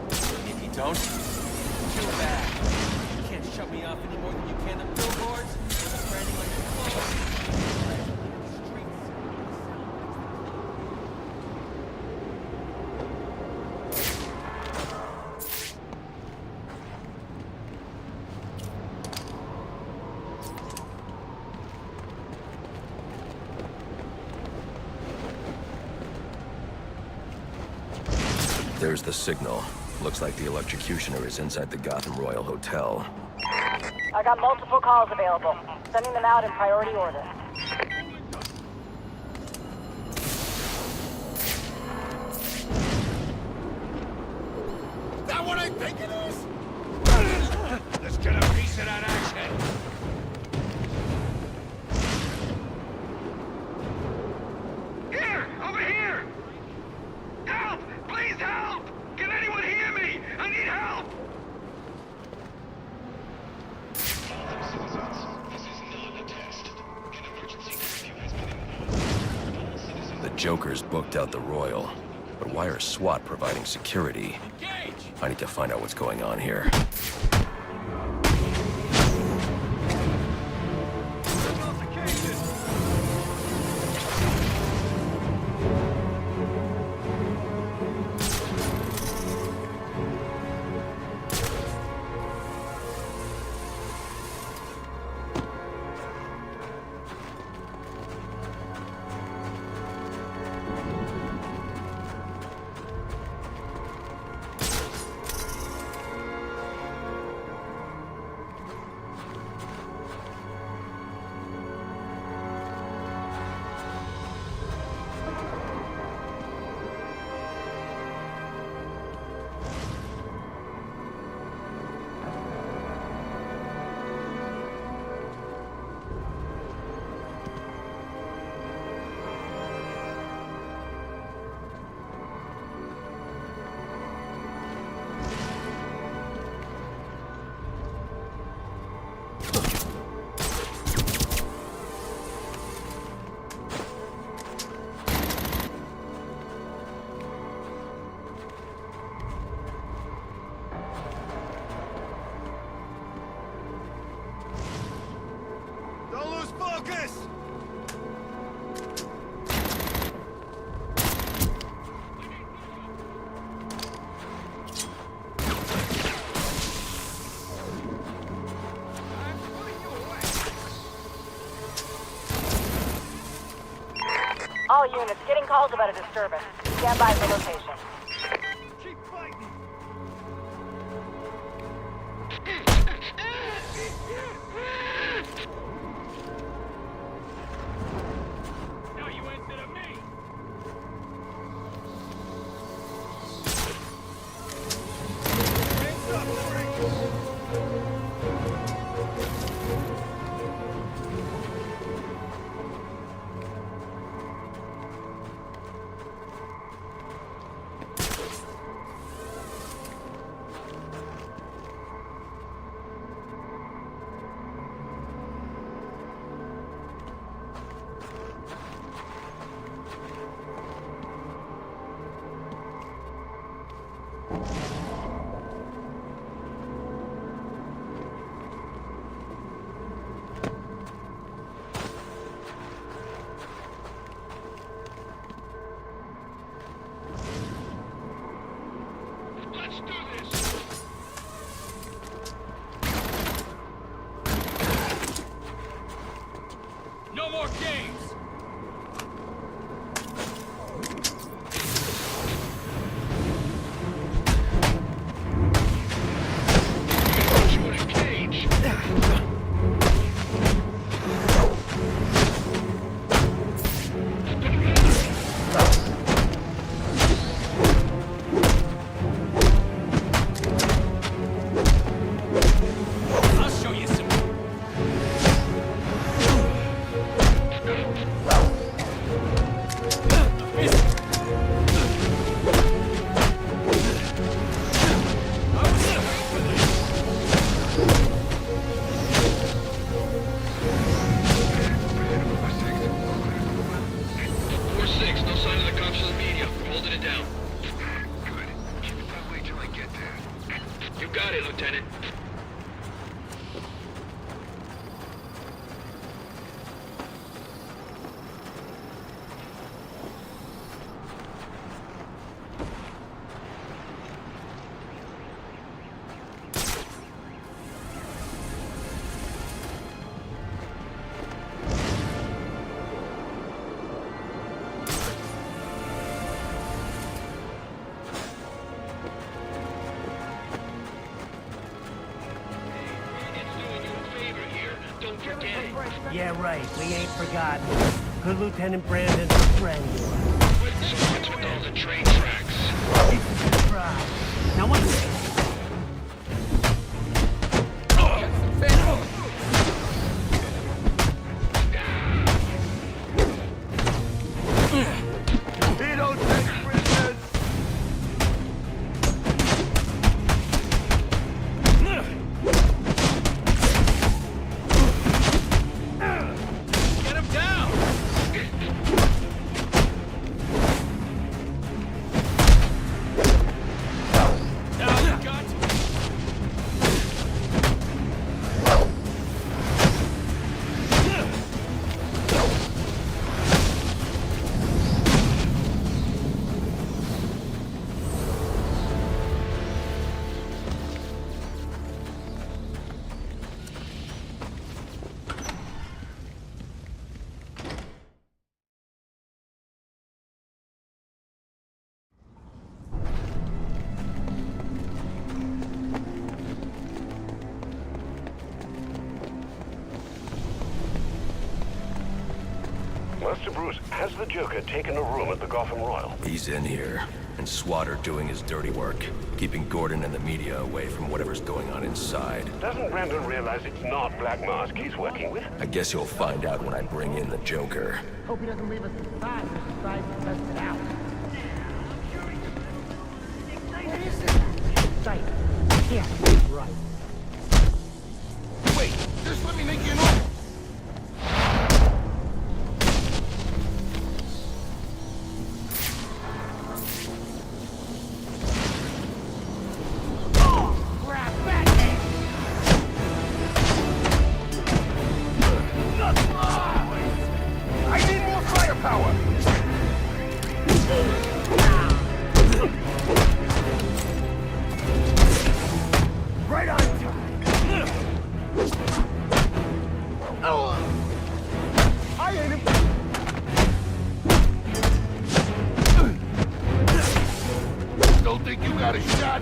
If you don't, too bad. You can't shut me off any more than you can the billboards or the branding on your clothes. There's the signal. Looks like the electrocutioner is inside the Gotham Royal Hotel. I got multiple calls available. Sending them out in priority order. That what I think it is? Let's get a piece of that action. Here! Over here! Help! Please help! Can anyone hear me? I need help! The Joker's booked out the Royal. But why are SWAT providing security? I need to find out what's going on here. Don't lose focus! All units, getting calls about a disturbance. Stand by for location. Keep fighting! Now you answer to me! Hands up, Frank! Let's do this! No more games! You in a cage! I'll show you some. Four six, no sign of the cops or the media. We're holding it down. Good. Keep it that way till I get there. You got it, Lieutenant. Yeah, right. We ain't forgotten. Good Lieutenant Brandon, friend. What's with all the train tracks? It's a surprise. Now what's... He don't take prisoners! Get him down! Now you got Master Bruce, has the Joker taken a room at the Gotham Royal? He's in here, and SWAT are doing his dirty work, keeping Gordon and the media away from whatever's going on inside. Doesn't Brandon realize it's not Black Mask he's working with? I guess you'll find out when I bring in the Joker. Hope he doesn't leave us inside and decides to test it out. What is it? Sight. Yeah, right. Wait, just let me make you an offer. I need more firepower! Right on time! I ain't him! Don't think you got a shot?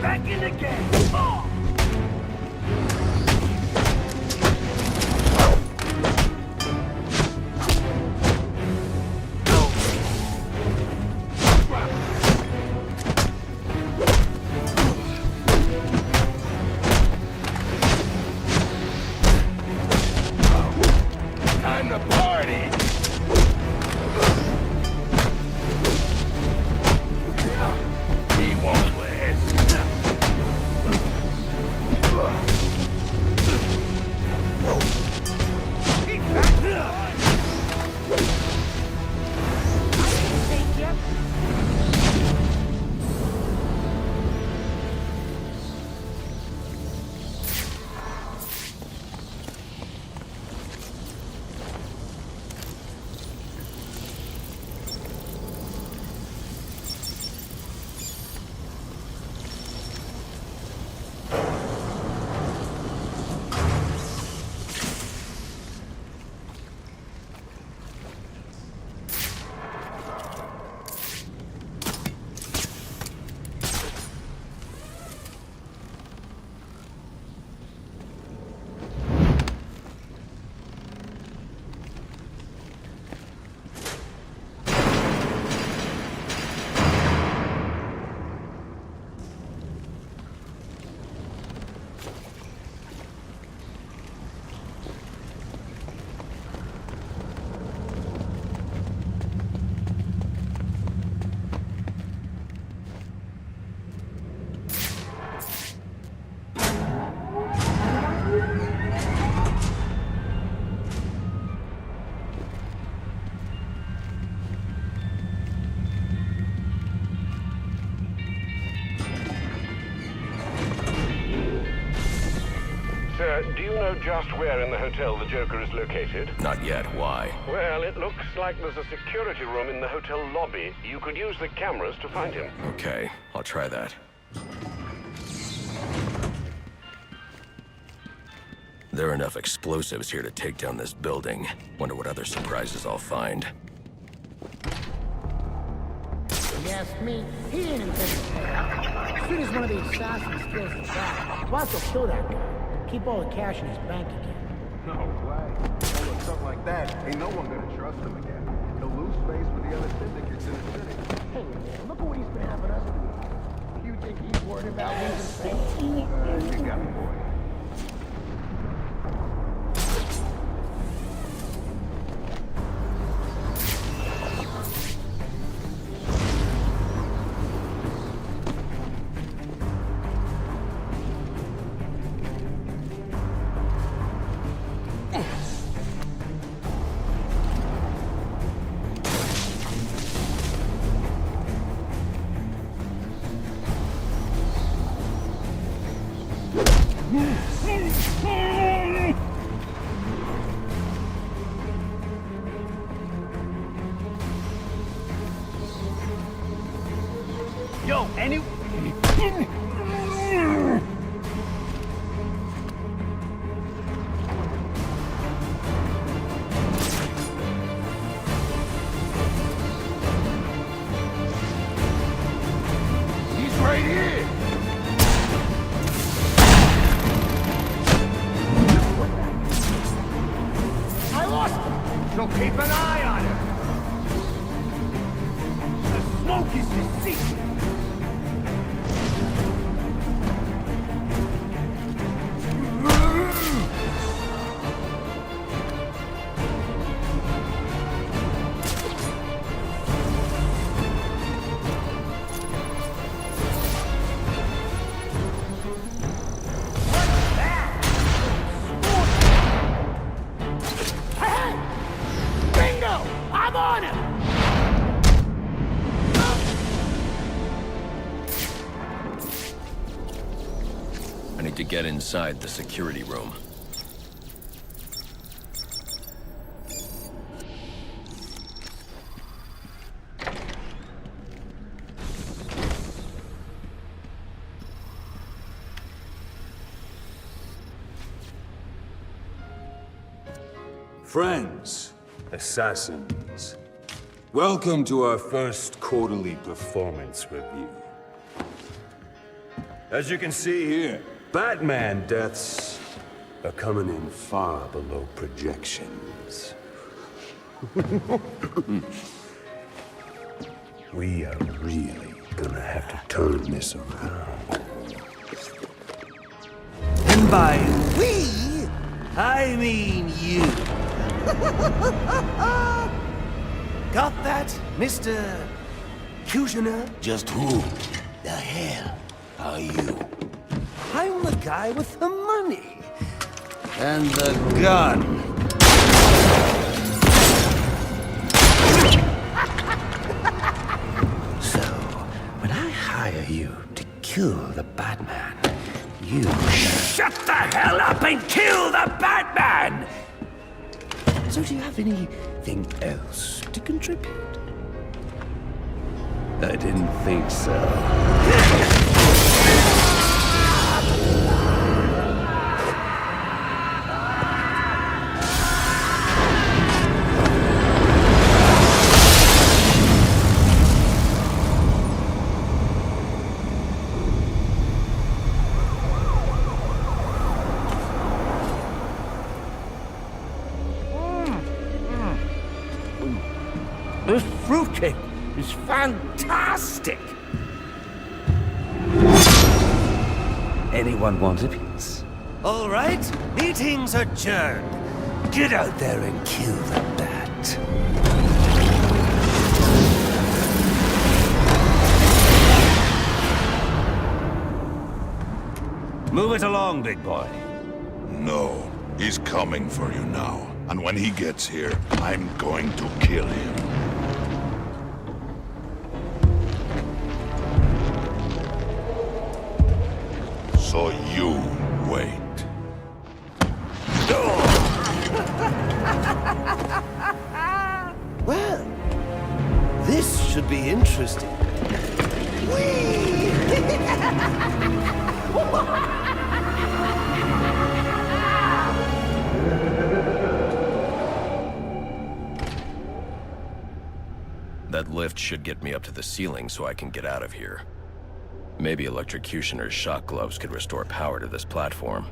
Back in the game! Time to party! He won't last. Sir, do you know just where in the hotel the Joker is located? Not yet. Why? Well, it looks like there's a security room in the hotel lobby. You could use the cameras to find him. Okay, I'll try that. There are enough explosives here to take down this building. Wonder what other surprises I'll find. Yeah, ask me, he ain't invincible. As soon as one of the assassins steals the bag, Watts will kill that guy. Keep all the cash in his bank again. No way. Oh, with something like that, ain't no one gonna trust him again. He'll lose face with the other syndicates in the city. Hey, man, look at what he's been having us do. You think he's worried about losing face? You got me, boy. Yo, any... He's right here! I lost him! So keep an eye on him! The smoke is his secret! I'm on him! I need to get inside the security room. Friends, assassins, welcome to our first quarterly performance review. As you can see here, Batman deaths are coming in far below projections. We are really gonna have to turn this around. And by we, I mean you. Got that, Mr. Kushner? Just who the hell are you? I'm the guy with the money. And the gun. So, when I hire you to kill the Batman, you shut the hell up and kill the Batman! So do you have anything else to contribute? I didn't think so. This fruitcake is fantastic! Anyone want a piece? All right, meeting's adjourned. Get out there and kill the bat. Move it along, big boy. No, he's coming for you now. And when he gets here, I'm going to kill him. So you wait. Well, this should be interesting. That lift should get me up to the ceiling so I can get out of here. Maybe electrocutioner's shock gloves could restore power to this platform.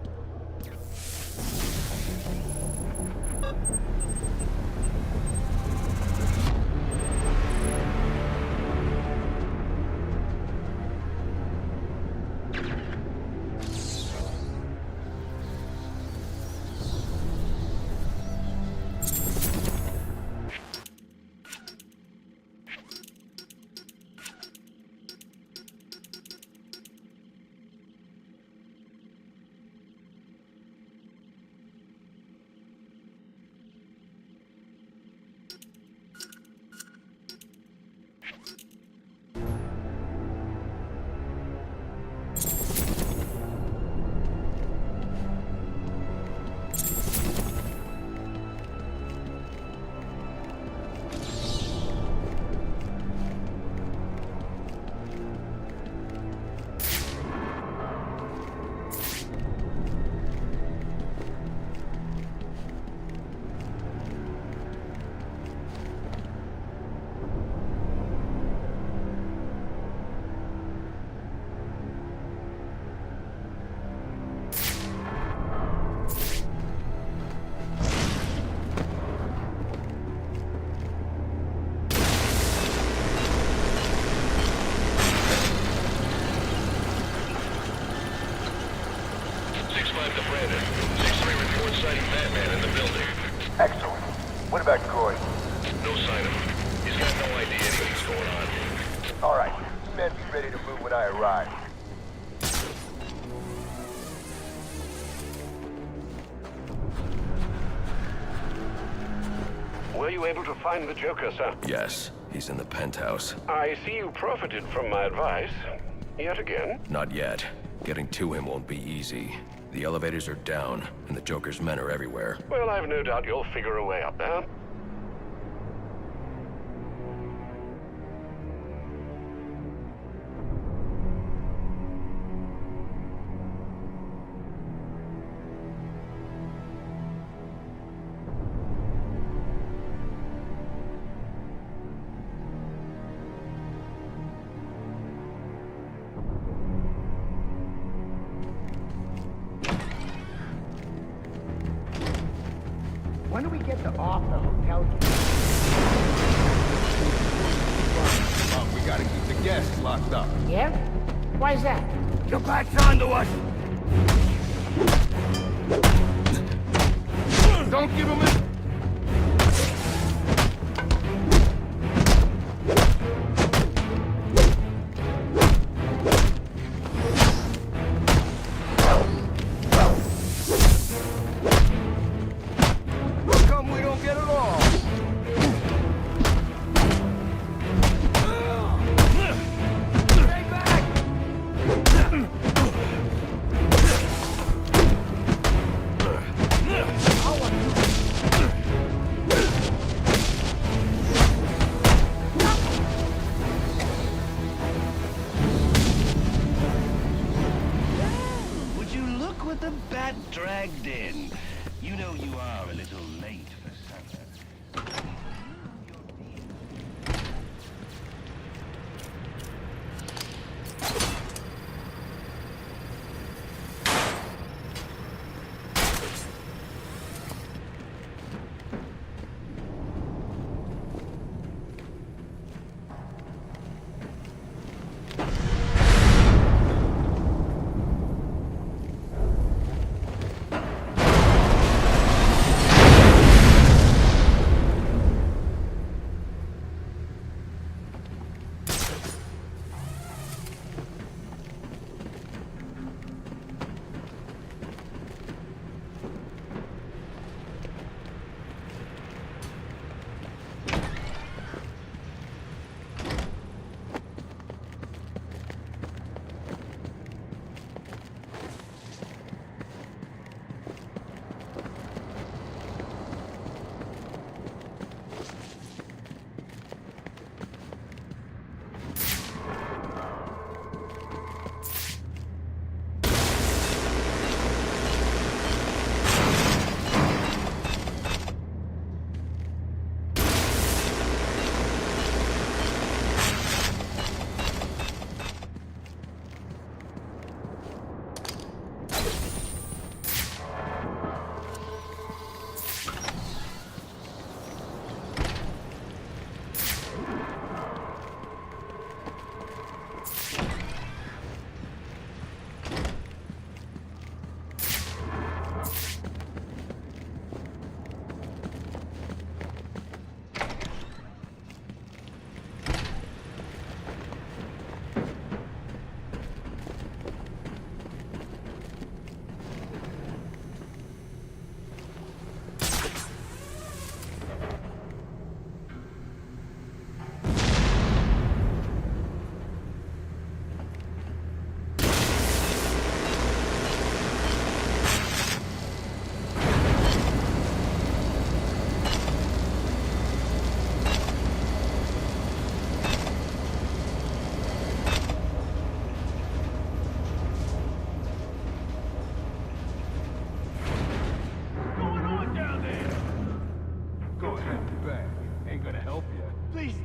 Excellent. What about Goy? No sign of him. He's got no idea anything's going on. All right. Men be ready to move when I arrive. Were you able to find the Joker, sir? Yes, he's in the penthouse. I see you profited from my advice. Yet again. Not yet. Getting to him won't be easy. The elevators are down, and the Joker's men are everywhere. Well, I've no doubt you'll figure a way up there. When do we get to off the hotel? We gotta keep the guests locked up. Yeah? Why's that? Your back's onto us! Don't give him a... Dragged in. You know you are a little late for supper.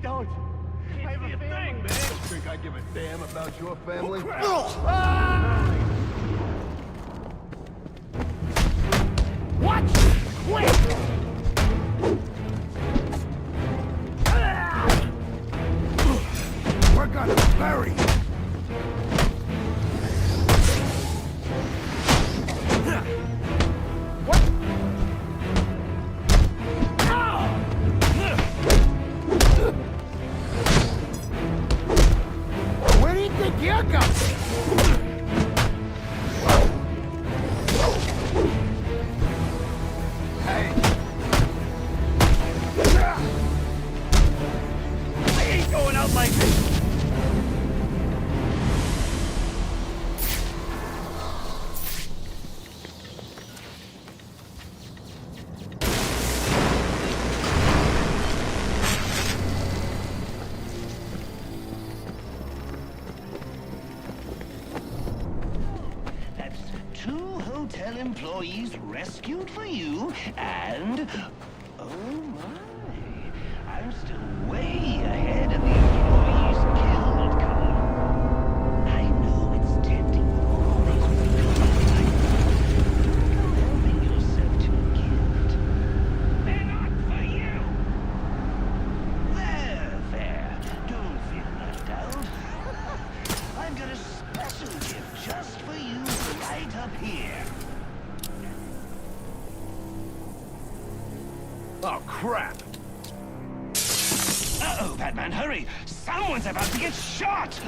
don't. I have a thing, man. Think I give a damn about your family? What? Quick! We're gonna bury you. Where do you think you're going? Hey. I ain't going out like this. That's 2 hotel employees rescued for you, and... Oh my. I'm still way ahead of the employees killed, Carl. I know it's tempting with all these people like that. Don't go helping yourself to a gift. They're not for you! There. Don't feel left out. I've got a special gift just for you right up here. Oh, crap. Uh-oh, Batman, hurry! Someone's about to get shot!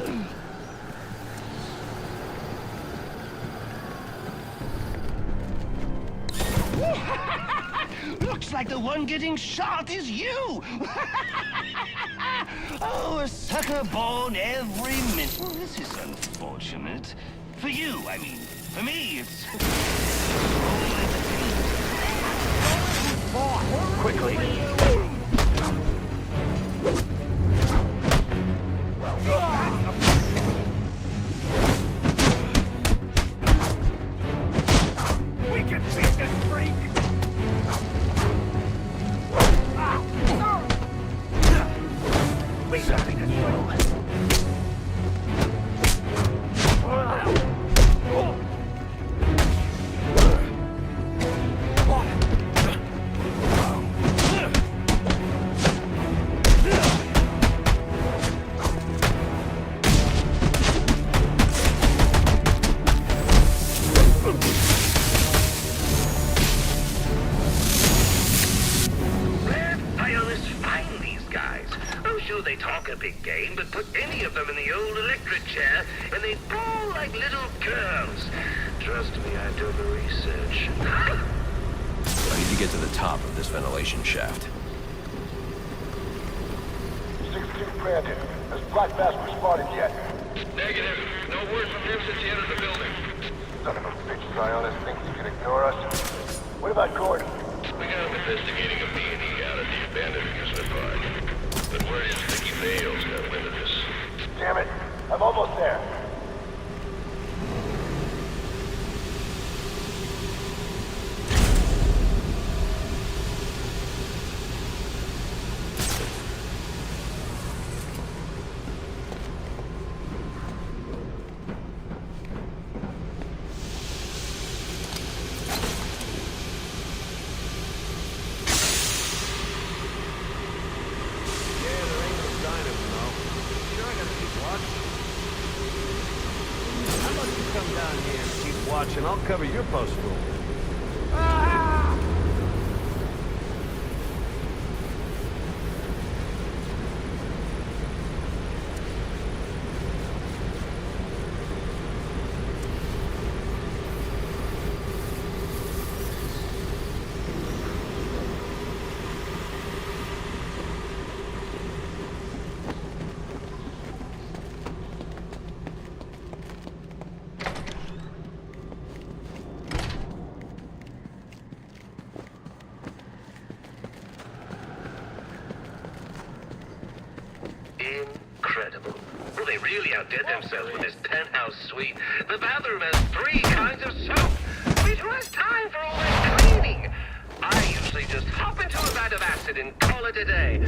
Looks like the one getting shot is you! Oh, a sucker born every minute. Well, this is unfortunate. For you, I mean. For me, it's... Quickly. We can beat this freak. We got it. They talk a big game, but put any of them in the old electric chair, and they bawl like little girls. Trust me, I've done the research. I need to get to the top of this ventilation shaft. 6-2 planted. Has Black Mask responded yet? Negative. No word from him since he entered the building. Son of a bitch, Zionis thinks he can ignore us. What about Gordon? We got him investigating a B&E out at the abandoned amusement park. But word is Vicky Vale's got wind of this. Damn it. I'm almost there. And I'll cover your post room. Incredible. Well, they really outdid themselves with this penthouse suite. The bathroom has 3 kinds of soap. I mean, who has time for all that cleaning? I usually just hop into a vat of acid and call it a day.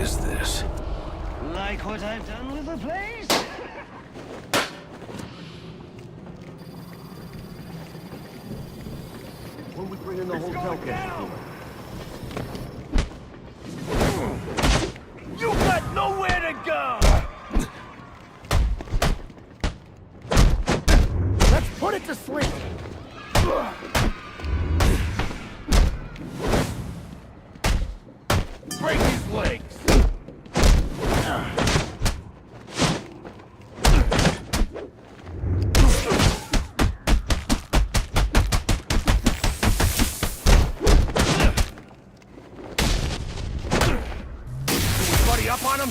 is this? Like what I've done with the place? When we bring in the hotel guest. You got nowhere to go! Let's put it to sleep. Break his legs! Buddy up on him?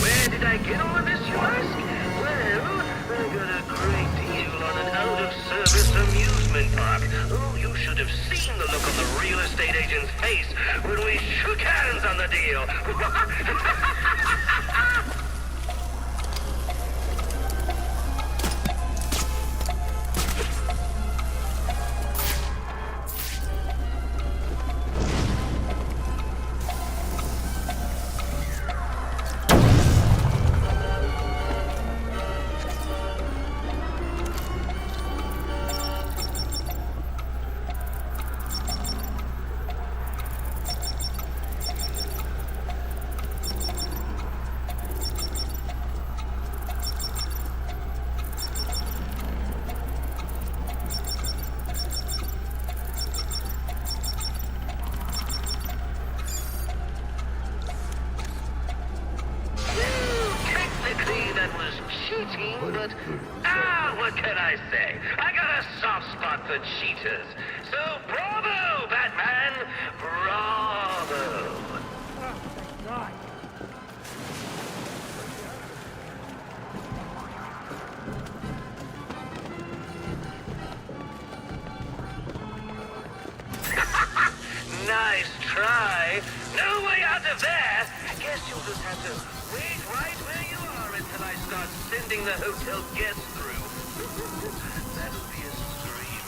Where did I get all of this, you ask? Well, I got a great deal on an out-of-service amusement park. Oh, you should have seen the look on the real estate agent's face when we shook hands on the deal. Technically, that was cheating, but what can I say? I got a soft spot for cheaters. So bravo, Batman! Bravo! Nice try. No way out of there. Guess you'll just have to wait right where you are until I start sending the hotel guests through. That'll be a scream.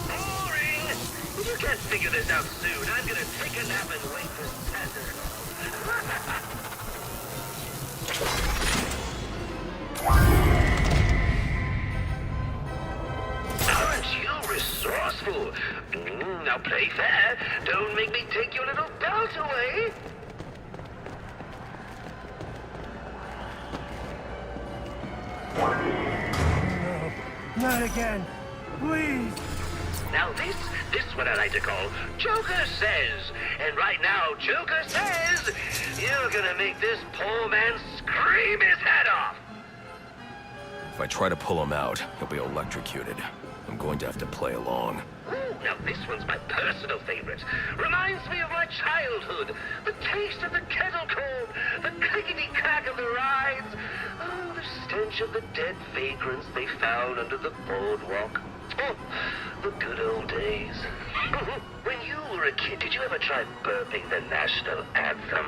Boring. If you can't figure this out soon, I'm gonna take a nap and wait for Santa Claus. Aren't you resourceful? Now play fair. Don't make me take your little belt away. No, not again. Please. Now this one I like to call Joker Says. And right now, Joker says, you're gonna make this poor man scream his head off. If I try to pull him out, he'll be electrocuted. I'm going to have to play along. Now this one's my personal favorite. Reminds me of my childhood. The taste of the kettle corn, the clickety-clack of the rides. Oh, the stench of the dead vagrants they found under the boardwalk. Oh, the good old days. When you were a kid, did you ever try burping the national anthem?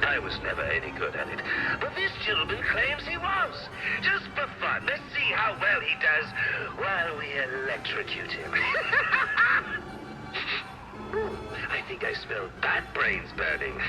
I was never any good at it. But this gentleman claims he was. Just for fun. Let's see how well he does while we electrocute him. Ooh, I think I smell bat brains burning.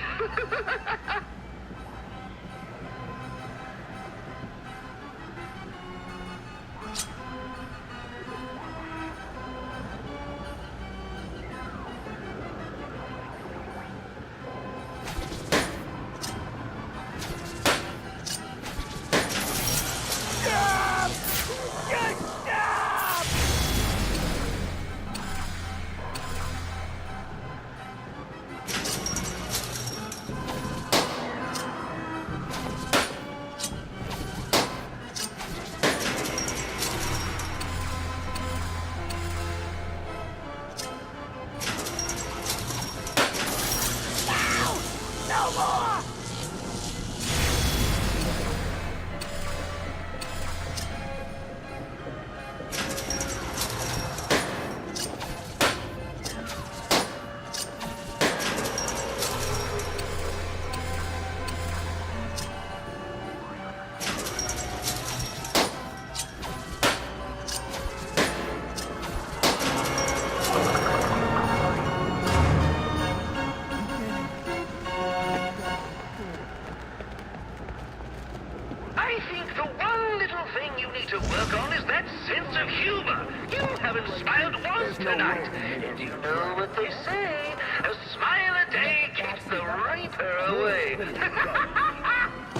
humor. You have inspired one tonight. And you know what they say, a smile a day keeps the reaper away.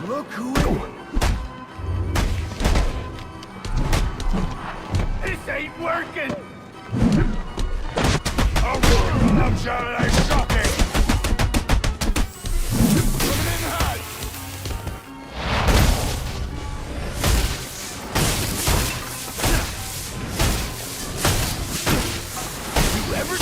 Look who... This ain't working! I'm shouting, I'm shocking! Coming in hot! You ever...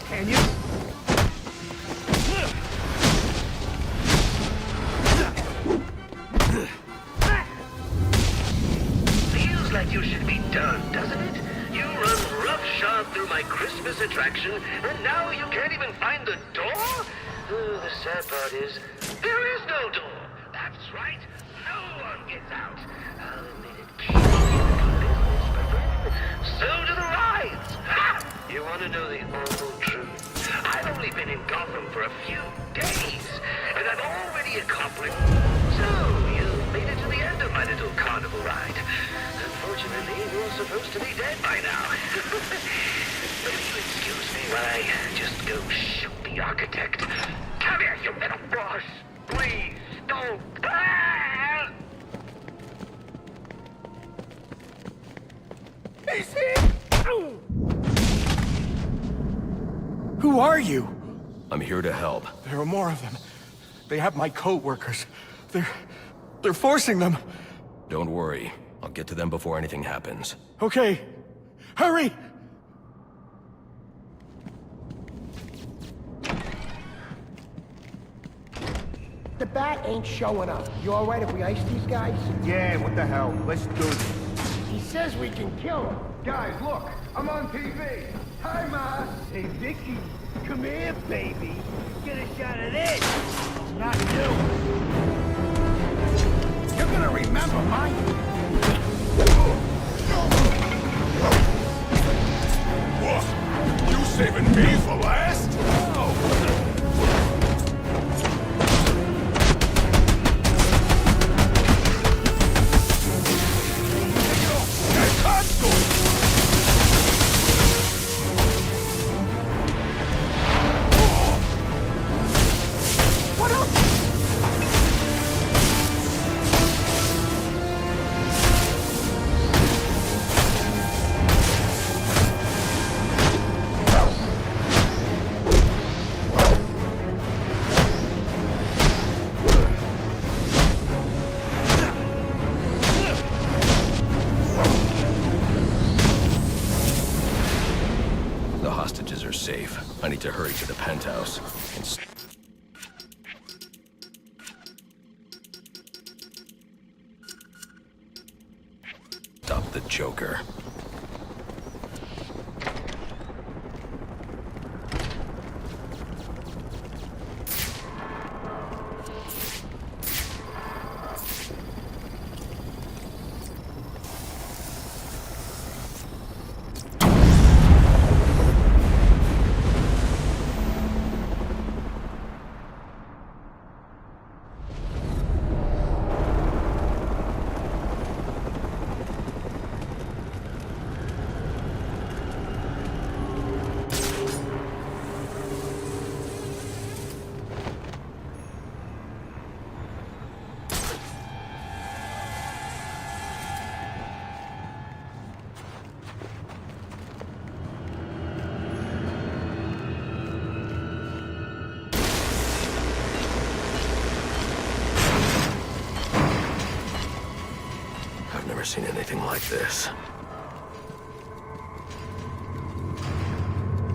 Can you? Feels like you should be done, doesn't it? You run roughshod through my Christmas attraction, and now you can't even find the door? Oh, the sad part is, there is no door. That's right, no one gets out. I'll admit it keeps you in business, but then, so do the rides. Ha! You want to know the awful truth? I've only been in Gotham for a few days, and I've already accomplished... So, you made it to the end of my little carnival ride. Unfortunately, you're supposed to be dead by now. But if you excuse me while I just go shoot the architect. Come here, you little boss! Please, don't... Ah! Is he? Who are you? I'm here to help. There are more of them. They have my co-workers. They're forcing them. Don't worry. I'll get to them before anything happens. Okay. Hurry! The bat ain't showing up. You alright if we ice these guys? Yeah, what the hell? Let's do this. He says we can kill him. Guys, look! I'm on TV! Hi, Ma! Hey, Vicky, come here, baby. Get a shot of this. Not you. You're gonna remember my... What? You saving me for last? I need to hurry to the penthouse. And stop the Joker. Never seen anything like this.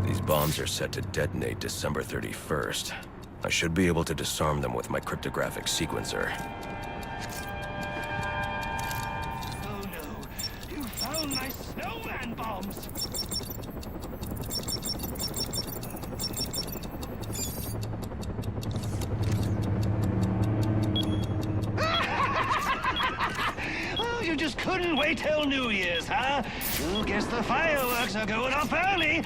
These bombs are set to detonate December 31st. I should be able to disarm them with my cryptographic sequencer. Oh no! You found my snowman bombs! you just couldn't wait till New Year's, huh? Guess the fireworks are going off early.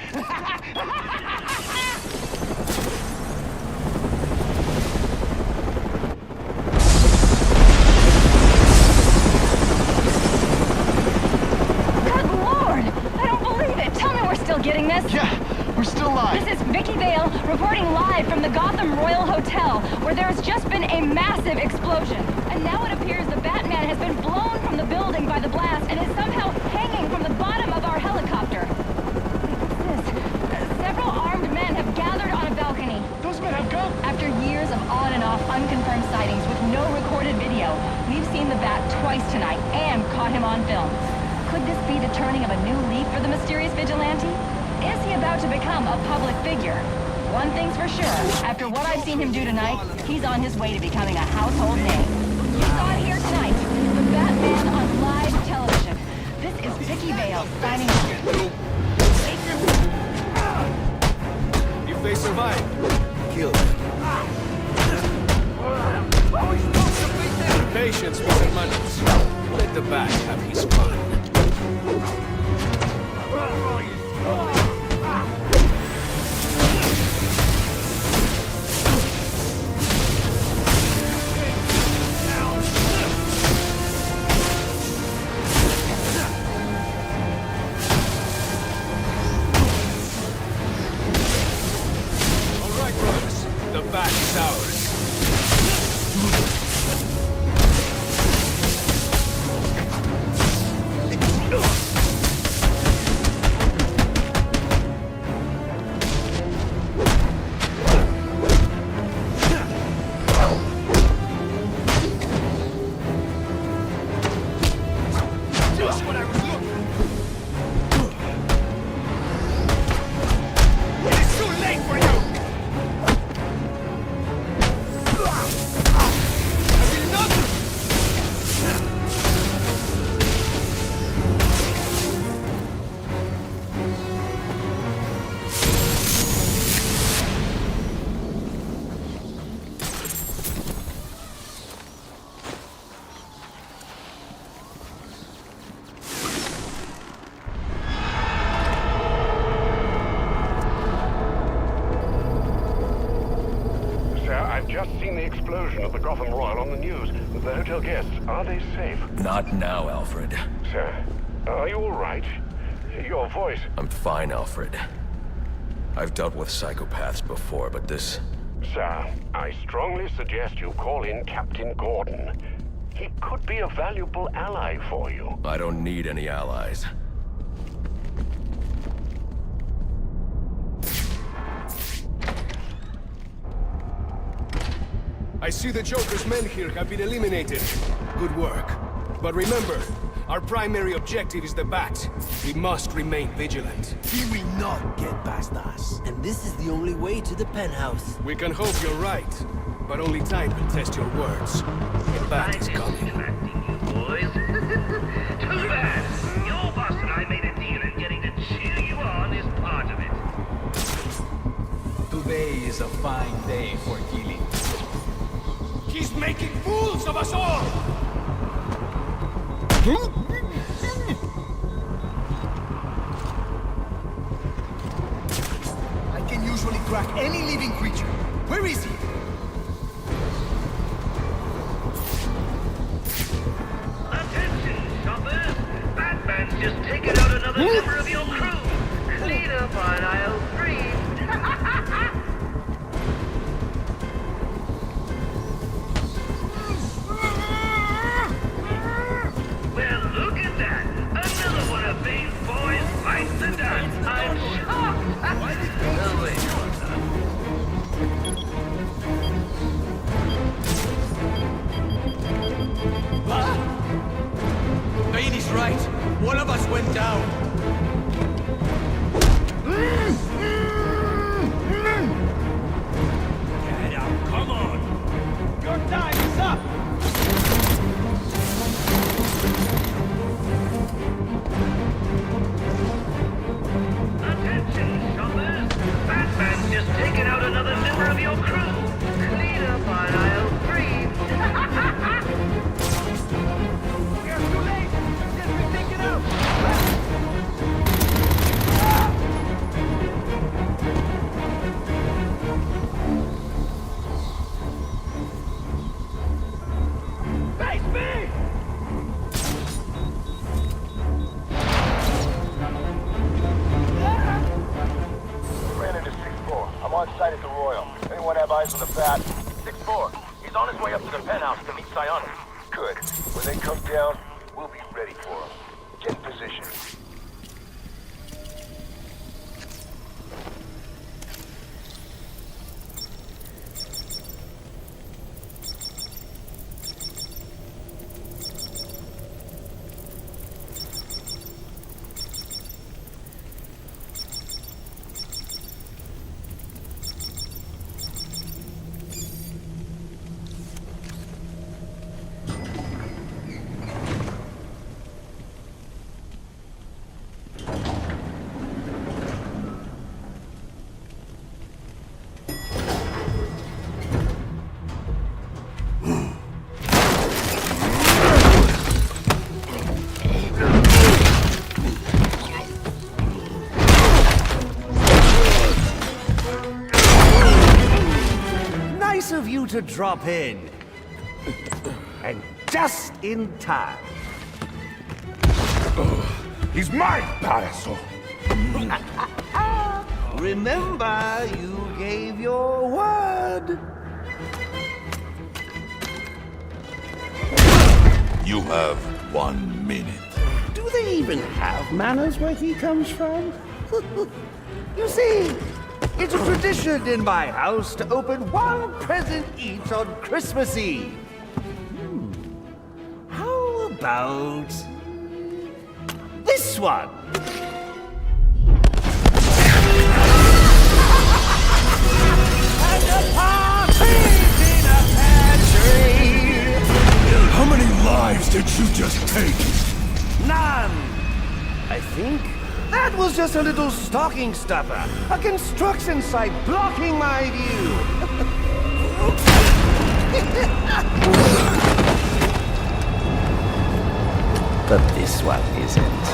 Good Lord! I don't believe it! Tell me we're still getting this! Yeah, we're still live. This is Vicky Vale reporting live from the Gotham Royal Hotel, where there has just been a massive explosion. And now it appears the Batman has been blown from the building by the blast and is somehow hanging from the bottom of our helicopter. What's this? Several armed men have gathered on a balcony. Those men have come? After years of on and off unconfirmed sightings with no recorded video, we've seen the Bat twice tonight and caught him on film. Could this be the turning of a new leaf for the mysterious vigilante? Is he about to become a public figure? One thing's for sure, after what I've seen him do tonight, he's on his way to becoming a household name. You saw it here tonight, the Batman on live television. This is Vicky Vale signing off. If they survive, kill them. Patience, Mr. Manners. Let the Bat have his fun. All right, brothers. The Bat is ours. I've just seen the explosion of the Gotham Royal on the news. The hotel guests, are they safe? Not now, Alfred. Sir, are you all right? Your voice... I'm fine, Alfred. I've dealt with psychopaths before, but this... Sir, I strongly suggest you call in Captain Gordon. He could be a valuable ally for you. I don't need any allies. I see the Joker's men here have been eliminated. Good work. But remember, our primary objective is the Bat. We must remain vigilant. He will not get past us. And this is the only way to the penthouse. We can hope you're right, but only time will test your words. The Bat is coming. Boys. Too bad. Your boss and I made a deal, and getting to cheer you on is part of it. Today is a fine day for killing. He's making fools of us all! I can usually crack any living creature. Where is he? Attention, shoppers! Batman's just taken out another member of your crew. Clean up on aisle 3. Well, look at that! Another one of these boys bites the dust! I'm shocked! Oh, wait. Bainey's right. One of us went down. Get up, come on! Your time is up! Attention, shoppers! Batman's just taken out another member of your crew! Clean up on aisle 3! We're too late! down, we'll be ready for them. Get in position. Nice of you to drop in. And just in time. He's mine, Paraso. Remember, you gave your word. You have 1 minute. Do they even have manners where he comes from? You see, it's a tradition in my house to open one present each on Christmas Eve. How about this one? And the party's in a pantry. How many lives did you just take? None. I think that was just a little stocking stuffer. A construction site blocking my view. But this one isn't.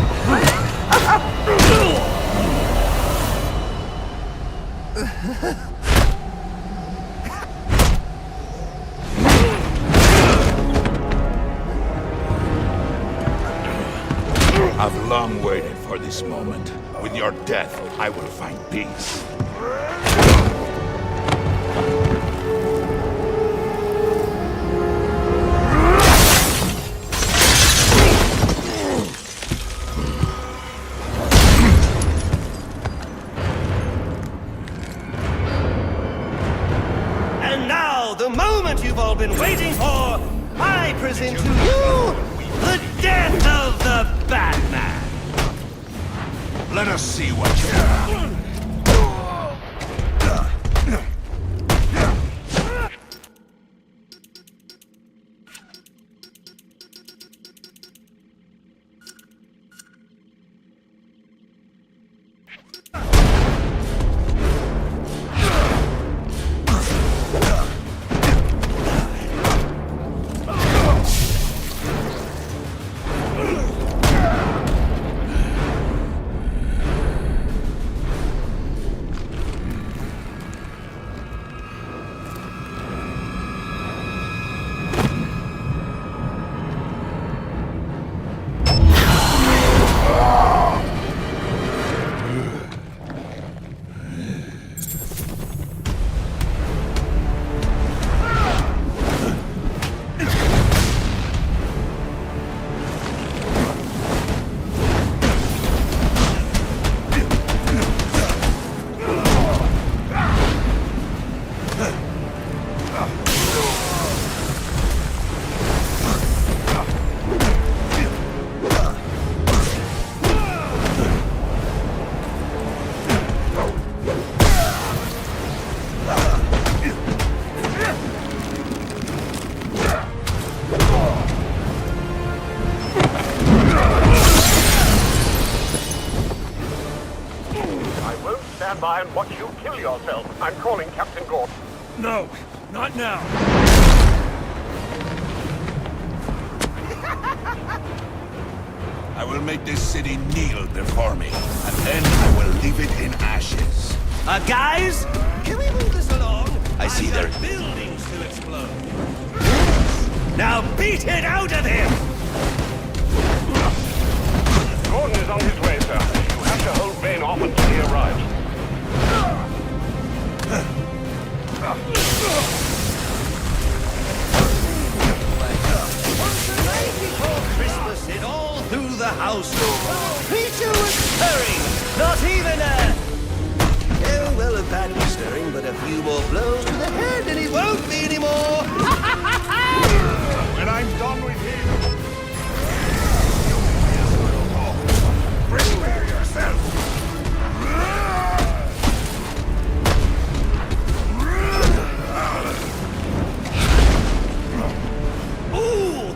I've long waited for this moment. With your death, I will find peace. And now, the moment you've all been waiting for, I present to you the death of the Batman. Let us see what you have. Stand by and watch you kill yourself. I'm calling Captain Gordon. No, not now. I will make this city kneel before me, and then I will leave it in ashes. Guys, can we move this along? I see I've got there- buildings to explode. Now beat it out of him! Gordon is on his way, sir. You have to hold Bane off until he arrives. house. Creature was stirring, not even a... Oh, well, a badly stirring, but a few more blows to the head and he won't be anymore. When I'm done with him, prepare yourself. Ooh!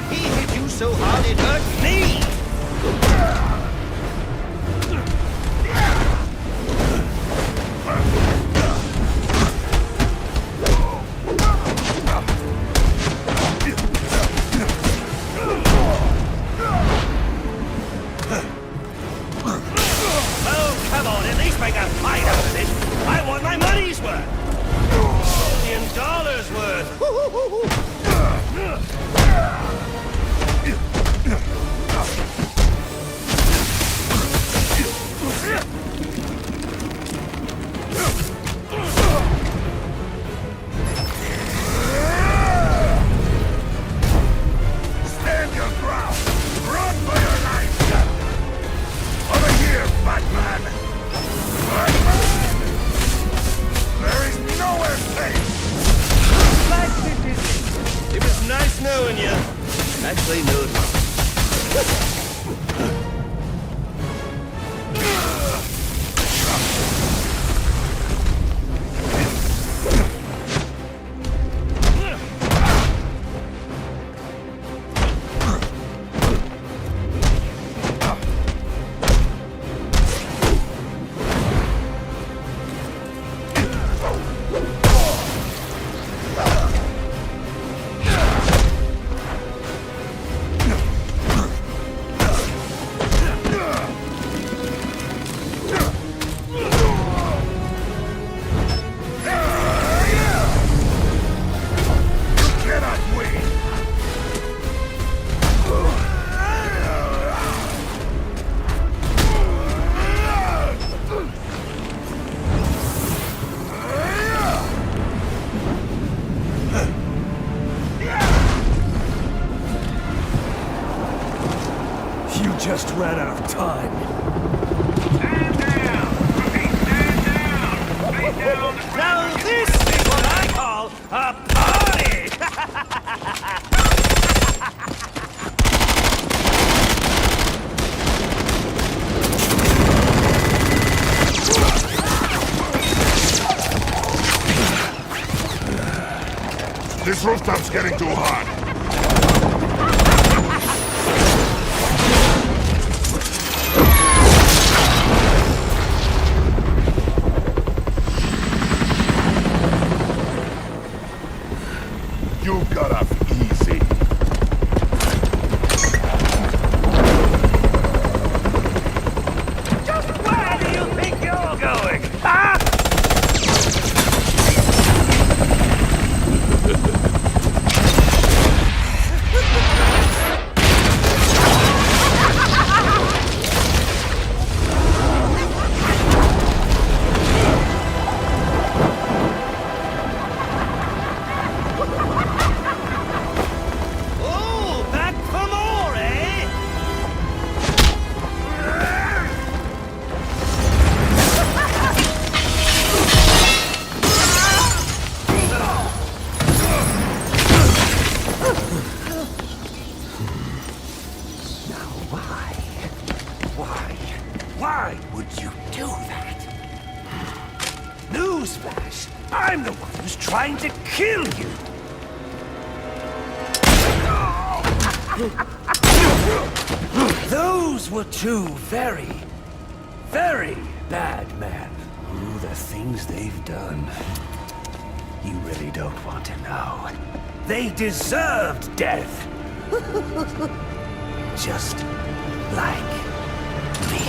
He hit you so hard it hurt me! Oh, come on, at least make a fight out of it! I want my money's worth! $1 million worth! Stand your ground. Run for your life. Over here, Batman. Batman. There is nowhere safe. It was nice knowing you. Actually, no, it wasn't. Just ran out of time. Now this is what I call a party! This rooftop's getting too hot. You got off easy. Just where do you think you're going, huh? Why would you do that? Newsflash! I'm the one who's trying to kill you! Those were two very, very bad men. Ooh, the things they've done. You really don't want to know. They deserved death! Just like me.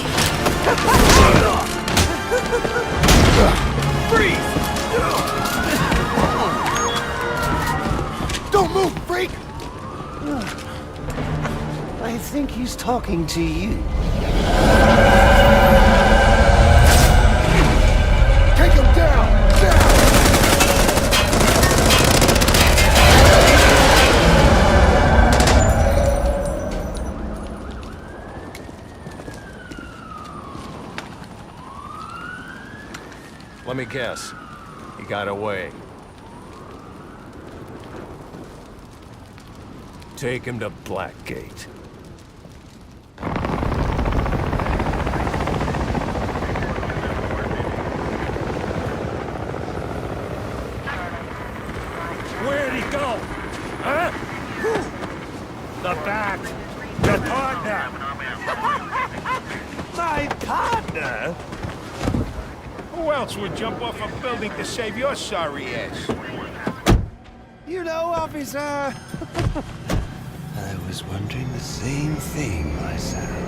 Freeze! Don't move, freak! I think he's talking to you. Take him down! Down! me guess. He got away. Take him to Blackgate. Where'd he go? Huh? Who? The Bat. Your partner. My partner? Who else would jump off a building to save your sorry ass? You know, officer, I was wondering the same thing myself.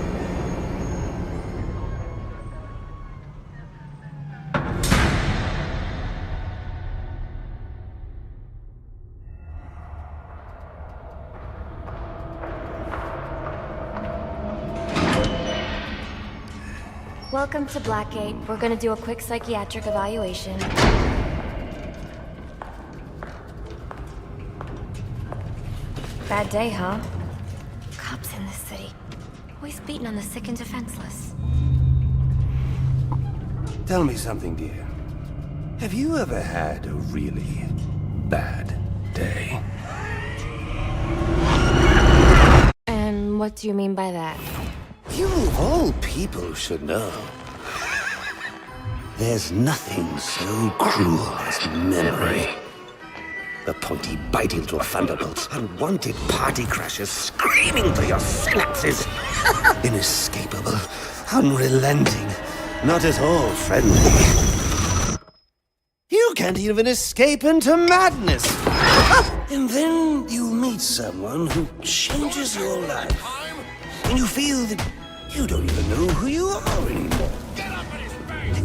Welcome to Blackgate. We're gonna do a quick psychiatric evaluation. Bad day, huh? Cops in this city. Always beating on the sick and defenseless. Tell me something, dear. Have you ever had a really bad day? And what do you mean by that? You of all people should know. There's nothing so cruel as memory. The pointy, biting little thunderbolts, unwanted party crashers screaming through your synapses. Inescapable, unrelenting, not at all friendly. You can't even escape into madness. And then you meet someone who changes your life. And you feel that you don't even know who you are anymore.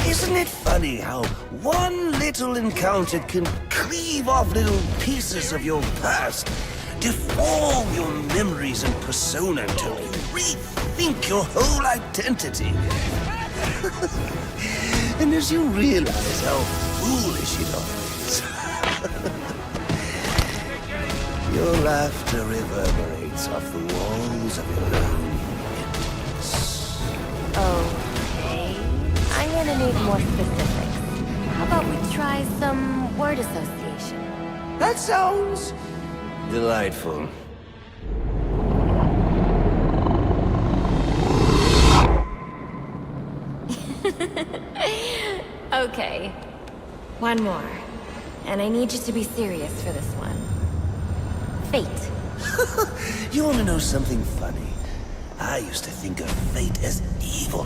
Isn't it funny how one little encounter can cleave off little pieces of your past, deform your memories and persona until you rethink your whole identity? And as you realize how foolish it all is, your laughter reverberates off the walls of your own emptiness. Okay. I'm gonna need more specifics. How about we try some word association? That sounds delightful. Okay. One more. And I need you to be serious for this one. Fate. You want to know something funny? I used to think of fate as evil.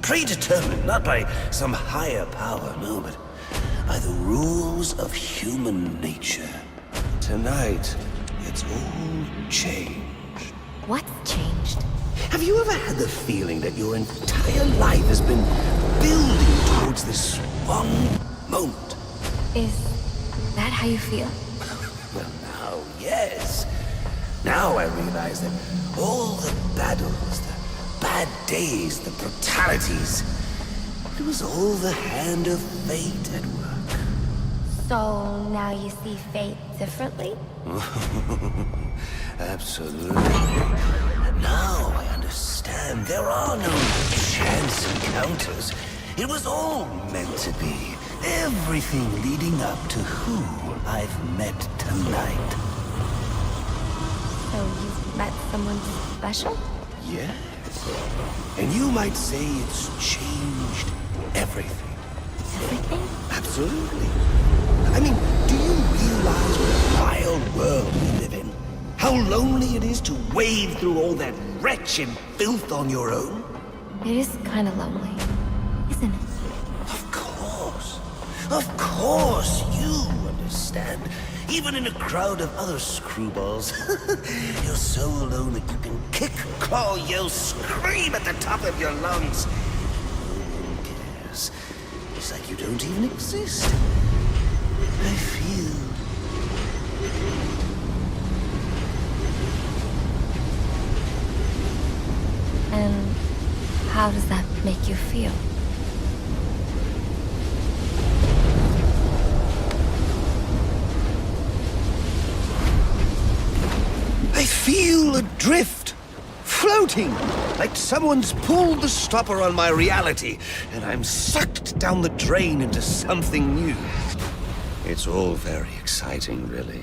Predetermined, not by some higher power, no, but by the rules of human nature. Tonight, it's all changed. What's changed? Have you ever had the feeling that your entire life has been building towards this one moment? Is that how you feel? Well, now, yes. Now I realize that all the battles, the bad days, the brutalities, it was all the hand of fate at work. So now you see fate differently? Absolutely. Now I understand there are no chance encounters. It was all meant to be. Everything leading up to who I've met tonight. So you've met someone special? Yes. And you might say it's changed everything. Everything? Absolutely. I mean, do you realize what a wild world we live in? How lonely it is to wade through all that wretched filth on your own? It is kind of lonely, isn't it? Of course, you understand. Even in a crowd of other screwballs, you're so alone that you can kick, claw, yell, scream at the top of your lungs. No one cares. It's like you don't even exist. I feel... And how does that make you feel? I feel adrift, floating, Like someone's pulled the stopper on my reality, and I'm sucked down the drain into something new. It's all very exciting, really.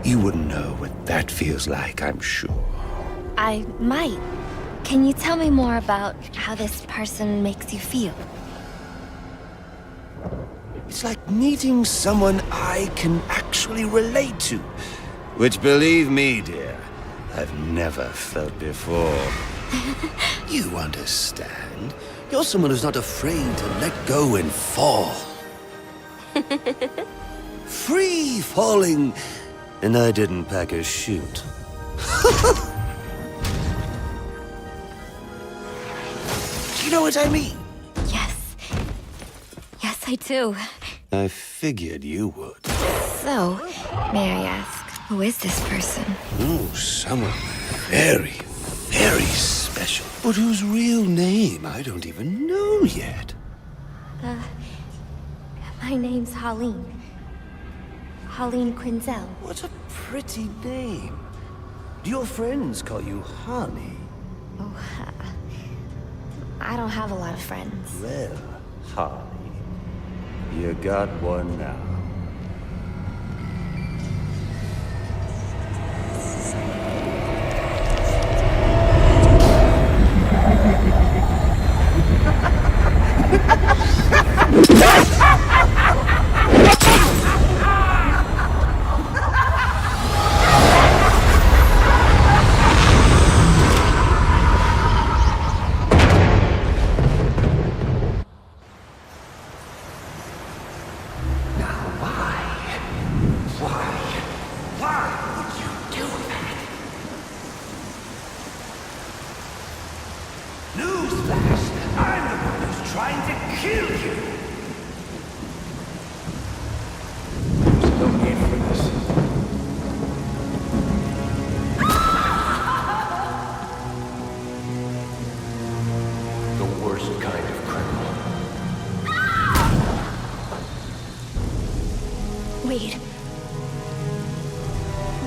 You wouldn't know what that feels like, I'm sure. I might. Can you tell me more about how this person makes you feel? It's like meeting someone I can actually relate to. Which, believe me, dear, I've never felt before. You understand? You're someone who's not afraid to let go and fall. Free falling, and I didn't pack a chute. Do you know what I mean? Yes. Yes, I do. I figured you would. So, may I ask, who is this person? Oh, someone very, very special. But whose real name I don't even know yet. My name's Holleen. Holleen Quinzel. What a pretty name. Do your friends call you Honey? Oh, I don't have a lot of friends. Well, Honey, you got one now. Wait.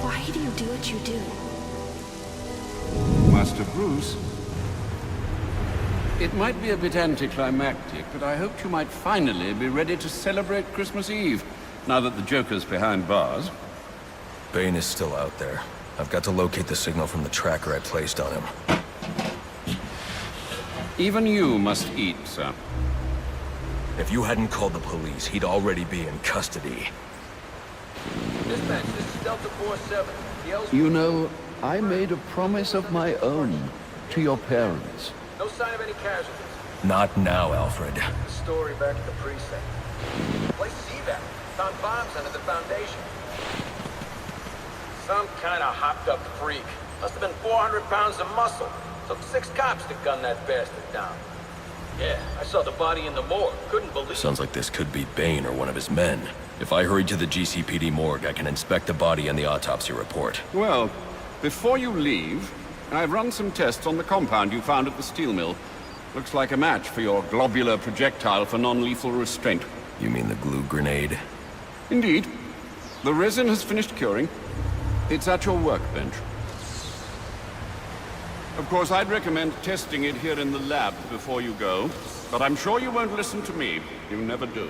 Why do you do what you do? Master Bruce? It might be a bit anticlimactic, but I hoped you might finally be ready to celebrate Christmas Eve, now that the Joker's behind bars. Bane is still out there. I've got to locate the signal from the tracker I placed on him. Even you must eat, sir. If you hadn't called the police, he'd already be in custody. Dispatch, this is Delta 47. You know, I made a promise of my own to your parents. No sign of any casualties. Not now, Alfred. The story back at the precinct. Place is evac. Found bombs under the foundation. Some kind of hopped-up freak. Must have been 400 pounds of muscle. Took 6 cops to gun that bastard down. Yeah, I saw the body in the morgue. Couldn't believe it. Sounds like this could be Bane or one of his men. If I hurry to the GCPD morgue, I can inspect the body and the autopsy report. Well, before you leave, I've run some tests on the compound you found at the steel mill. Looks like a match for your globular projectile for non-lethal restraint. You mean the glue grenade? Indeed. The resin has finished curing. It's at your workbench. Of course, I'd recommend testing it here in the lab before you go, but I'm sure you won't listen to me. You never do.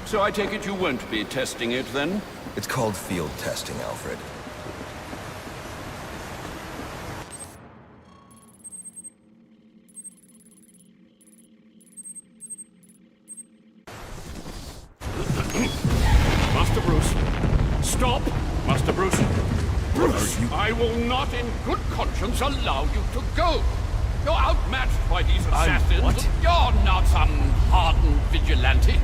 So I take it you won't be testing it, then? It's called field testing, Alfred. Master Bruce. Stop! Master Bruce. Bruce, I will not in good conscience allow you to go. You're outmatched by these assassins. What? You're not some hardened vigilante.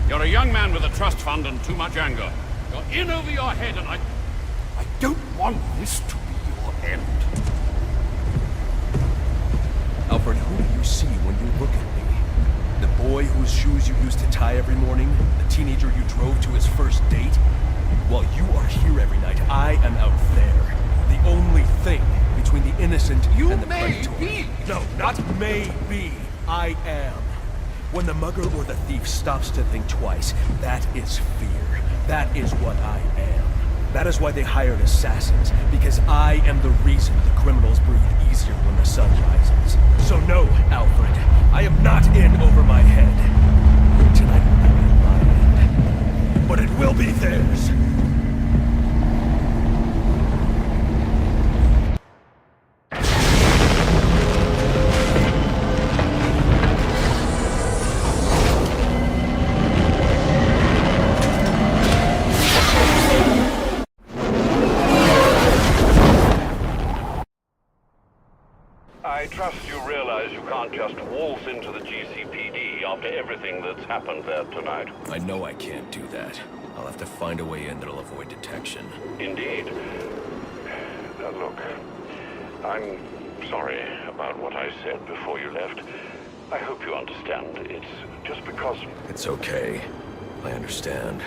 You're a young man with a trust fund and too much anger. You're in over your head, and I don't want this to be your end. Alfred, who do you see when you look at me? The boy whose shoes you used to tie every morning? The teenager you drove to his first date? While you are here every night, I am out there. The only thing between the innocent innocent and the may predator. be. No, not maybe. I am. When the mugger or the thief stops to think twice, that is fear. That is what I am. That is why they hired assassins, because I am the reason the criminals breathe easier when the sun rises. So no, Alfred, I am not in over my head. Tonight will not be my end, but it will be theirs. I trust you realize you can't just waltz into the GCPD after everything that's happened there tonight. I know I can't do that. I'll have to find a way in that'll avoid detection. Indeed. Look, I'm sorry about what I said before you left. I hope you understand. It's just because... It's okay. I understand.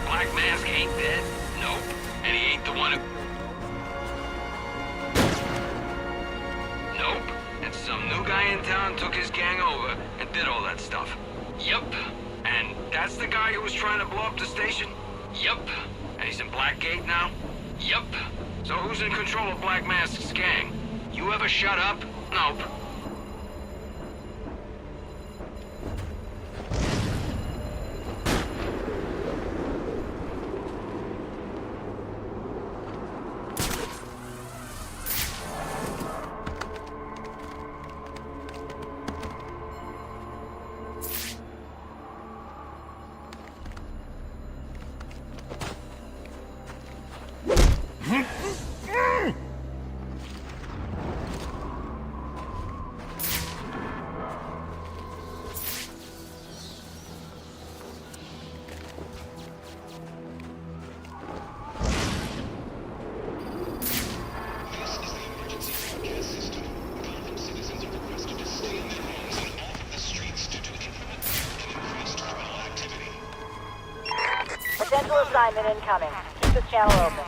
Black Mask ain't dead? Nope. And he ain't the one who... Nope. And some new guy in town took his gang over and did all that stuff. Yup. And that's the guy who was trying to blow up the station? Yup. And he's in Blackgate now? Yup. So who's in control of Black Mask's gang? You ever shut up? Nope. Potential assignment incoming. Keep this channel open.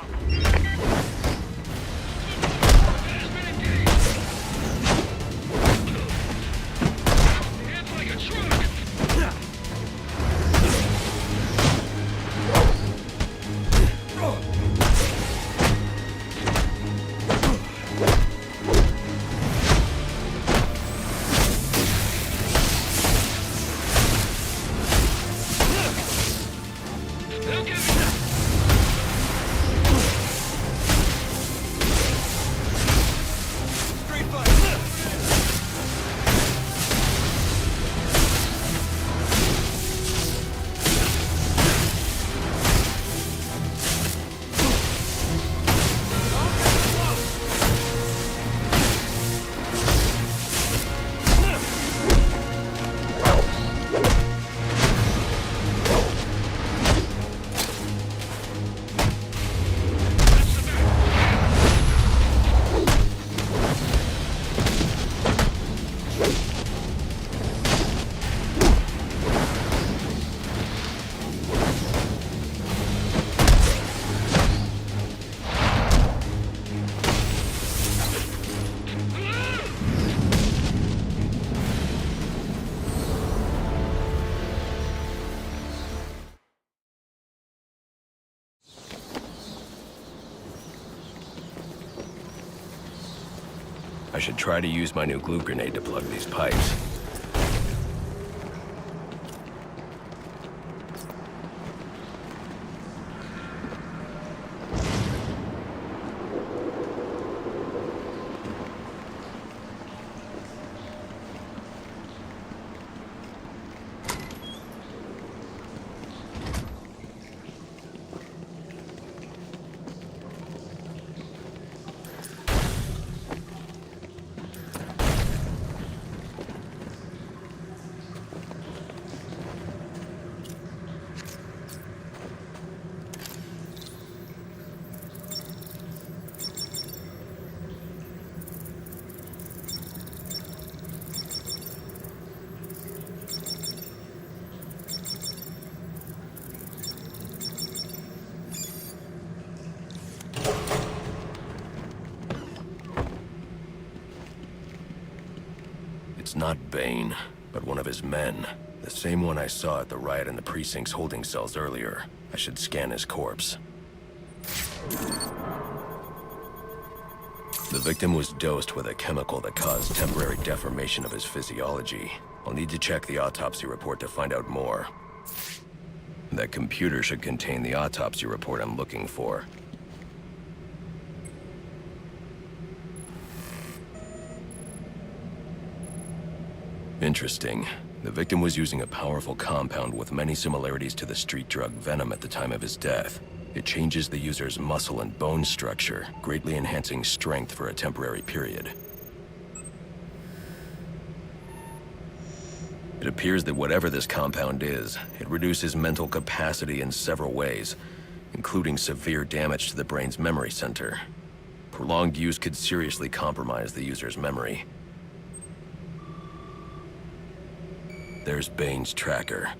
I should try to use my new glue grenade to plug these pipes. It's not Bane, but one of his men. The same one I saw at the riot in the precinct's holding cells earlier. I should scan his corpse. The victim was dosed with a chemical that caused temporary deformation of his physiology. I'll need to check the autopsy report to find out more. That computer should contain the autopsy report I'm looking for. Interesting. The victim was using a powerful compound with many similarities to the street drug Venom at the time of his death. It changes the user's muscle and bone structure, greatly enhancing strength for a temporary period. It appears that whatever this compound is, it reduces mental capacity in several ways, including severe damage to the brain's memory center. Prolonged use could seriously compromise the user's memory. There's Bane's tracker.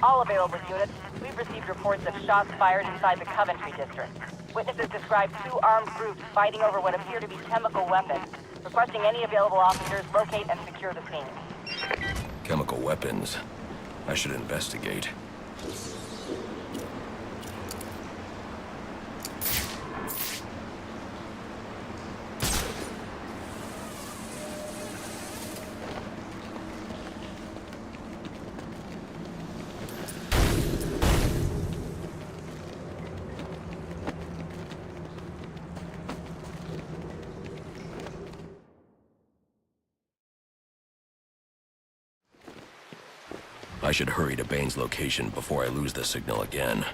All available units, we've received reports of shots fired inside the Coventry district. Witnesses describe 2 armed groups fighting over what appear to be chemical weapons. Requesting any available officers locate and secure the scene. Chemical weapons. I should investigate. I should hurry to Bane's location before I lose the signal again.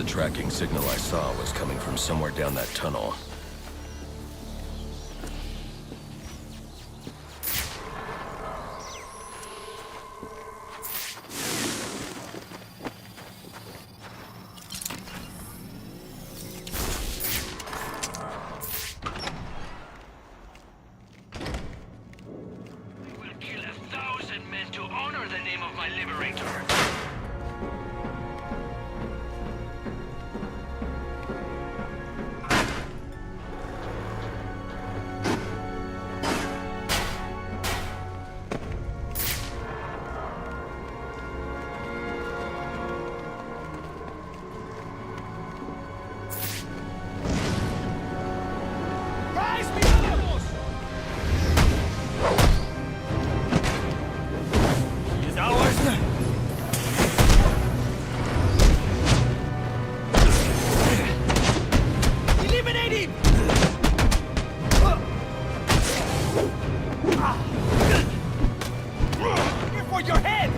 tracking signal I saw was coming from somewhere down that tunnel. I will kill 1,000 men to honor the name of my liberator. Rise, Milagros! He is ours! Eliminate him! Here for your head!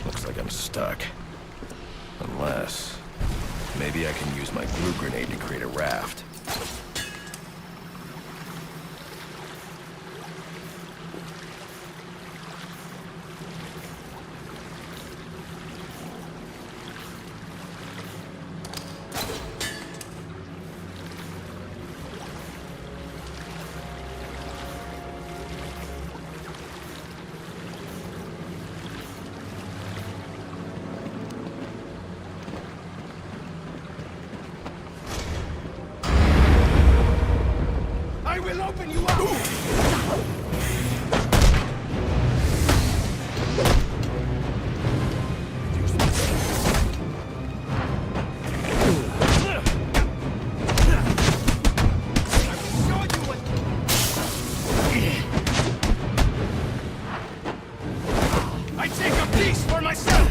Looks like I'm stuck. Unless... maybe I can use my glue grenade to create a raft. I will open you up! I take a piece for myself!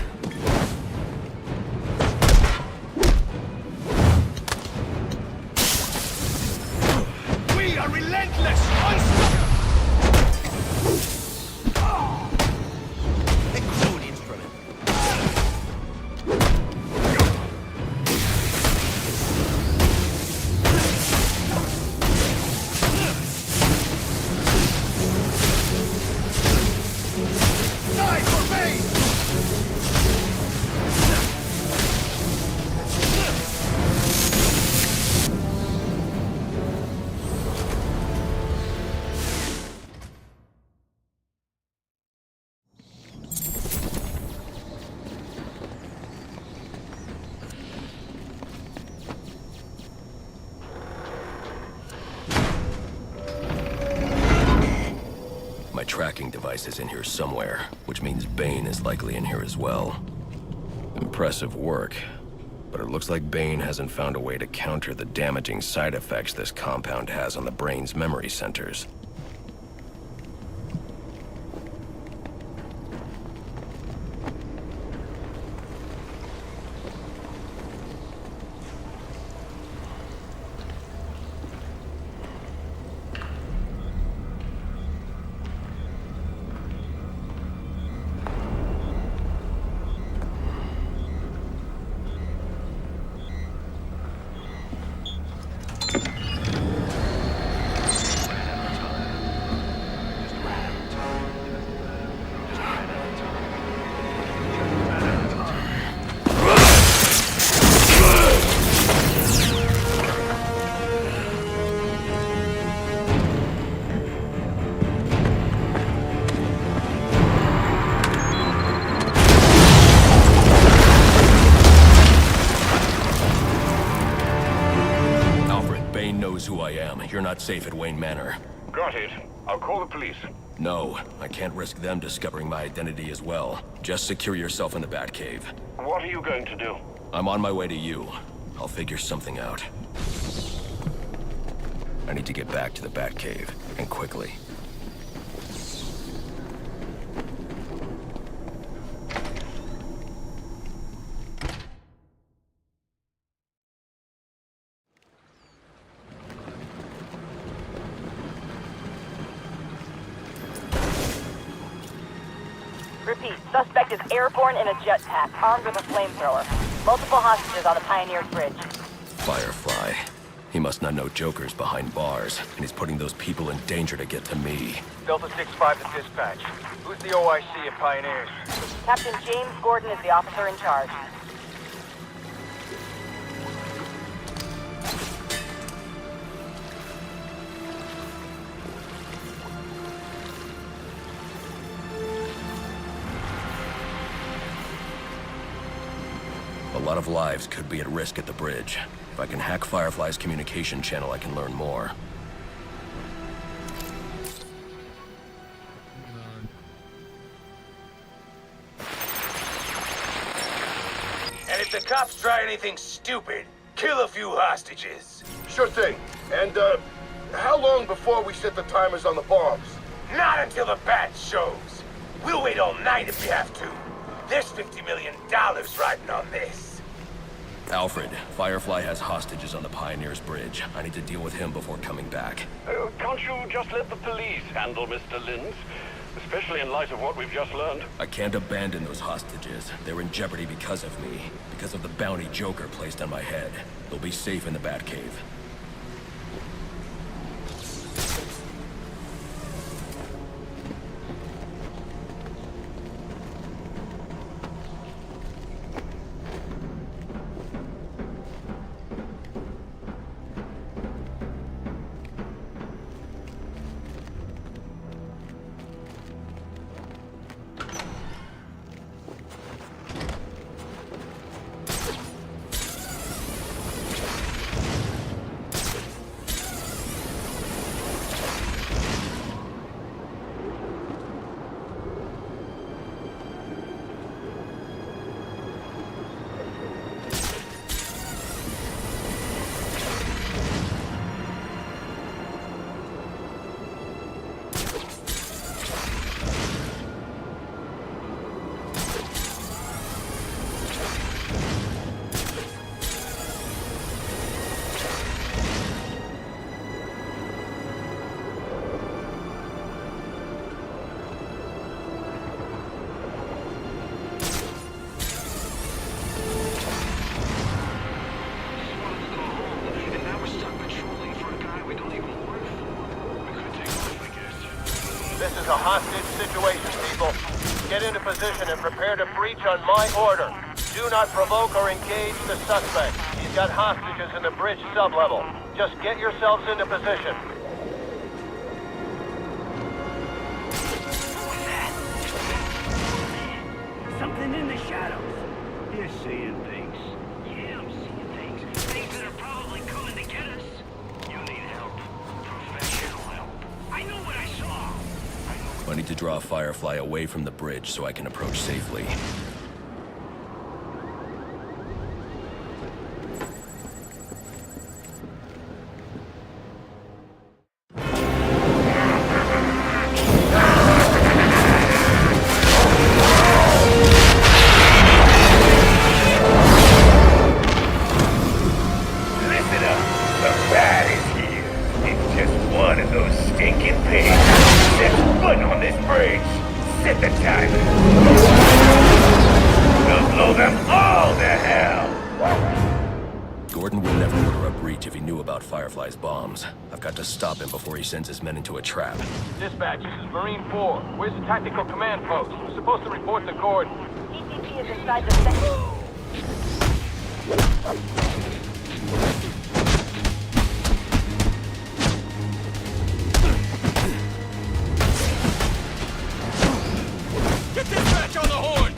We are relentless, unstoppable! A crude instrument. Die for me! My tracking device is in here somewhere, which means Bane is likely in here as well. Impressive work, but it looks like Bane hasn't found a way to counter the damaging side effects this compound has on the brain's memory centers. You're not safe at Wayne Manor. Got it. I'll call the police. No, I can't risk them discovering my identity as well. Just secure yourself in the Batcave. What are you going to do? I'm on my way to you. I'll figure something out. I need to get back to the Batcave, and quickly. Repeat, suspect is airborne in a jetpack, armed with a flamethrower. Multiple hostages on the Pioneers Bridge. Firefly. He must not know Joker's behind bars, and he's putting those people in danger to get to me. Delta 6-5 to dispatch. Who's the OIC at Pioneers? Captain James Gordon is the officer in charge. A lot of lives could be at risk at the bridge. If I can hack Firefly's communication channel, I can learn more. And if the cops try anything stupid, kill a few hostages. Sure thing. And, how long before we set the timers on the bombs? Not until the bat shows. We'll wait all night if we have to. There's $50 million riding on this. Alfred, Firefly has hostages on the Pioneers Bridge. I need to deal with him before coming back. Can't you just let the police handle Mr. Linz? Especially in light of what we've just learned. I can't abandon those hostages. They're in jeopardy because of me. Because of the bounty Joker placed on my head. They'll be safe in the Batcave. This is a hostage situation, people. Get into position and prepare to breach on my order. Do not provoke or engage the suspect. He's got hostages in the bridge sublevel. Just get yourselves into position. Something in the shadows. You're seeing things. Yeah, I'm seeing things. Things that are probably coming to get us. You need help. Professional help. I know what I saw. I need to draw Firefly away from the bridge so I can approach safely. Listen up. The rat is here. It's just one of those stinking pigs. Set foot on this bridge. Set the timer. We'll blow them all to hell. Gordon would never order a breach if he knew about Firefly's bombs. I've got to stop him before he sends his men into a trap. Dispatch, this is Marine 4. Where's the tactical command post? We're supposed to report to Gordon. ECP is inside the second. Get dispatch on the horn!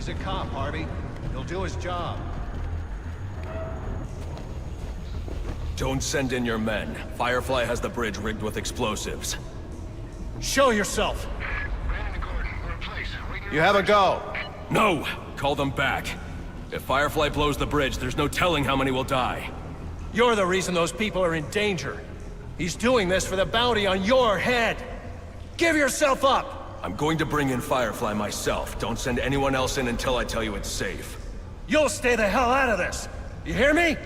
He's a cop, Harvey. He'll do his job. Don't send in your men. Firefly has the bridge rigged with explosives. Show yourself! You have a go. No! Call them back. If Firefly blows the bridge, there's no telling how many will die. You're the reason those people are in danger. He's doing this for the bounty on your head. Give yourself up! I'm going to bring in Firefly myself. Don't send anyone else in until I tell you it's safe. You'll stay the hell out of this! You hear me?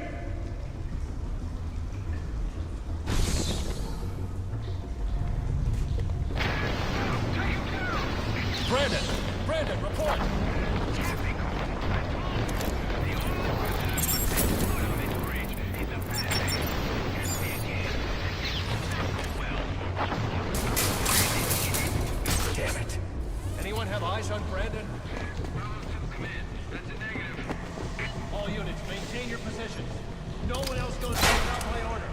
Brandon, report! Damn it. Anyone have eyes on Brandon? All units, maintain your positions. No one else goes in without my order.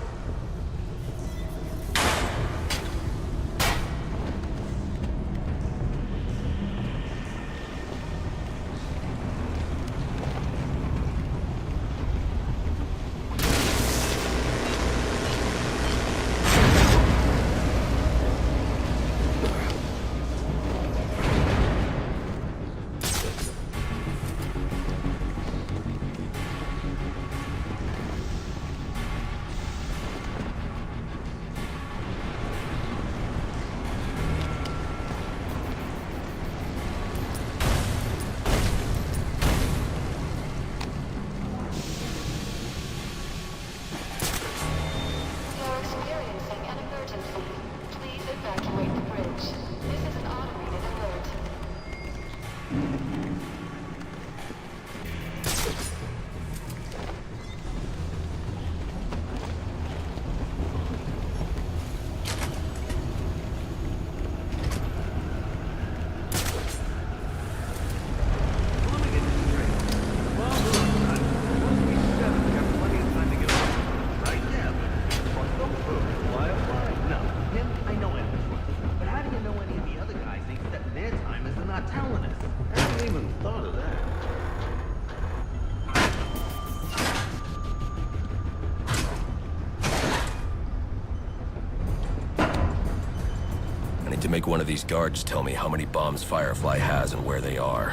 To make one of these guards tell me how many bombs Firefly has and where they are.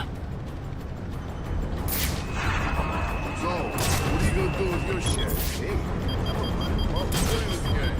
So, what are you gonna do with your shit? Hey, I'm a man. Well, play this game.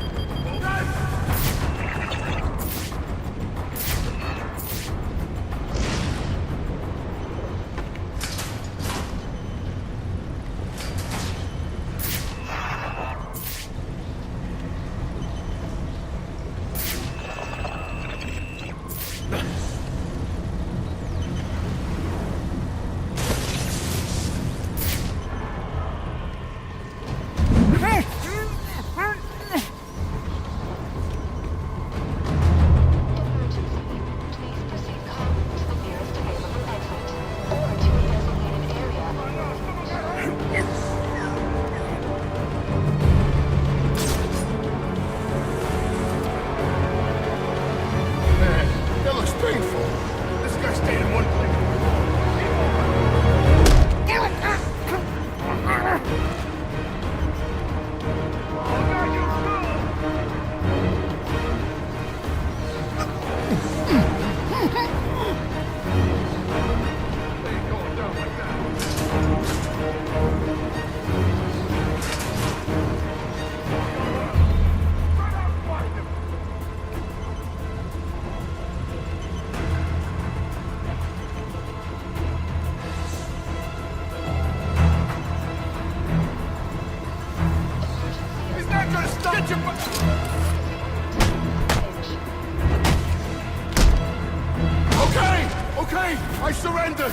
Okay, I surrender!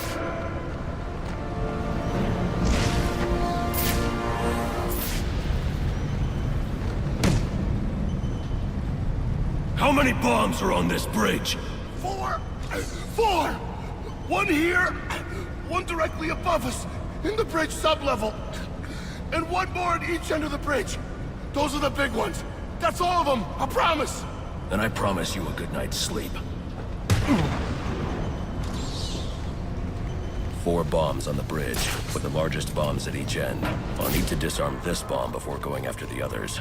How many bombs are on this bridge? Four! One here, one directly above us, in the bridge sublevel, and one more at each end of the bridge. Those are the big ones. That's all of them, I promise! Then I promise you a good night's sleep. 4 bombs on the bridge, with the largest bombs at each end. I'll need to disarm this bomb before going after the others.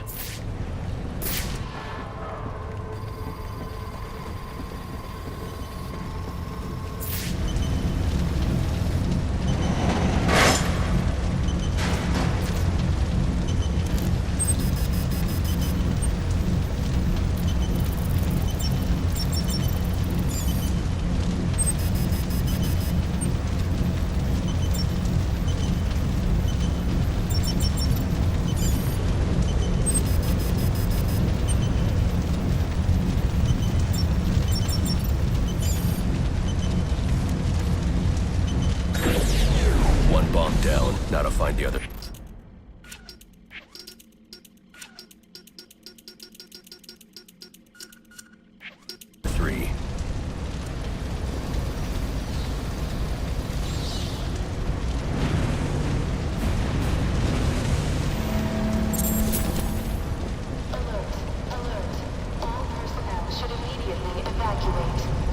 Down. Now to find the other. Three. Alert. Alert. All personnel should immediately evacuate.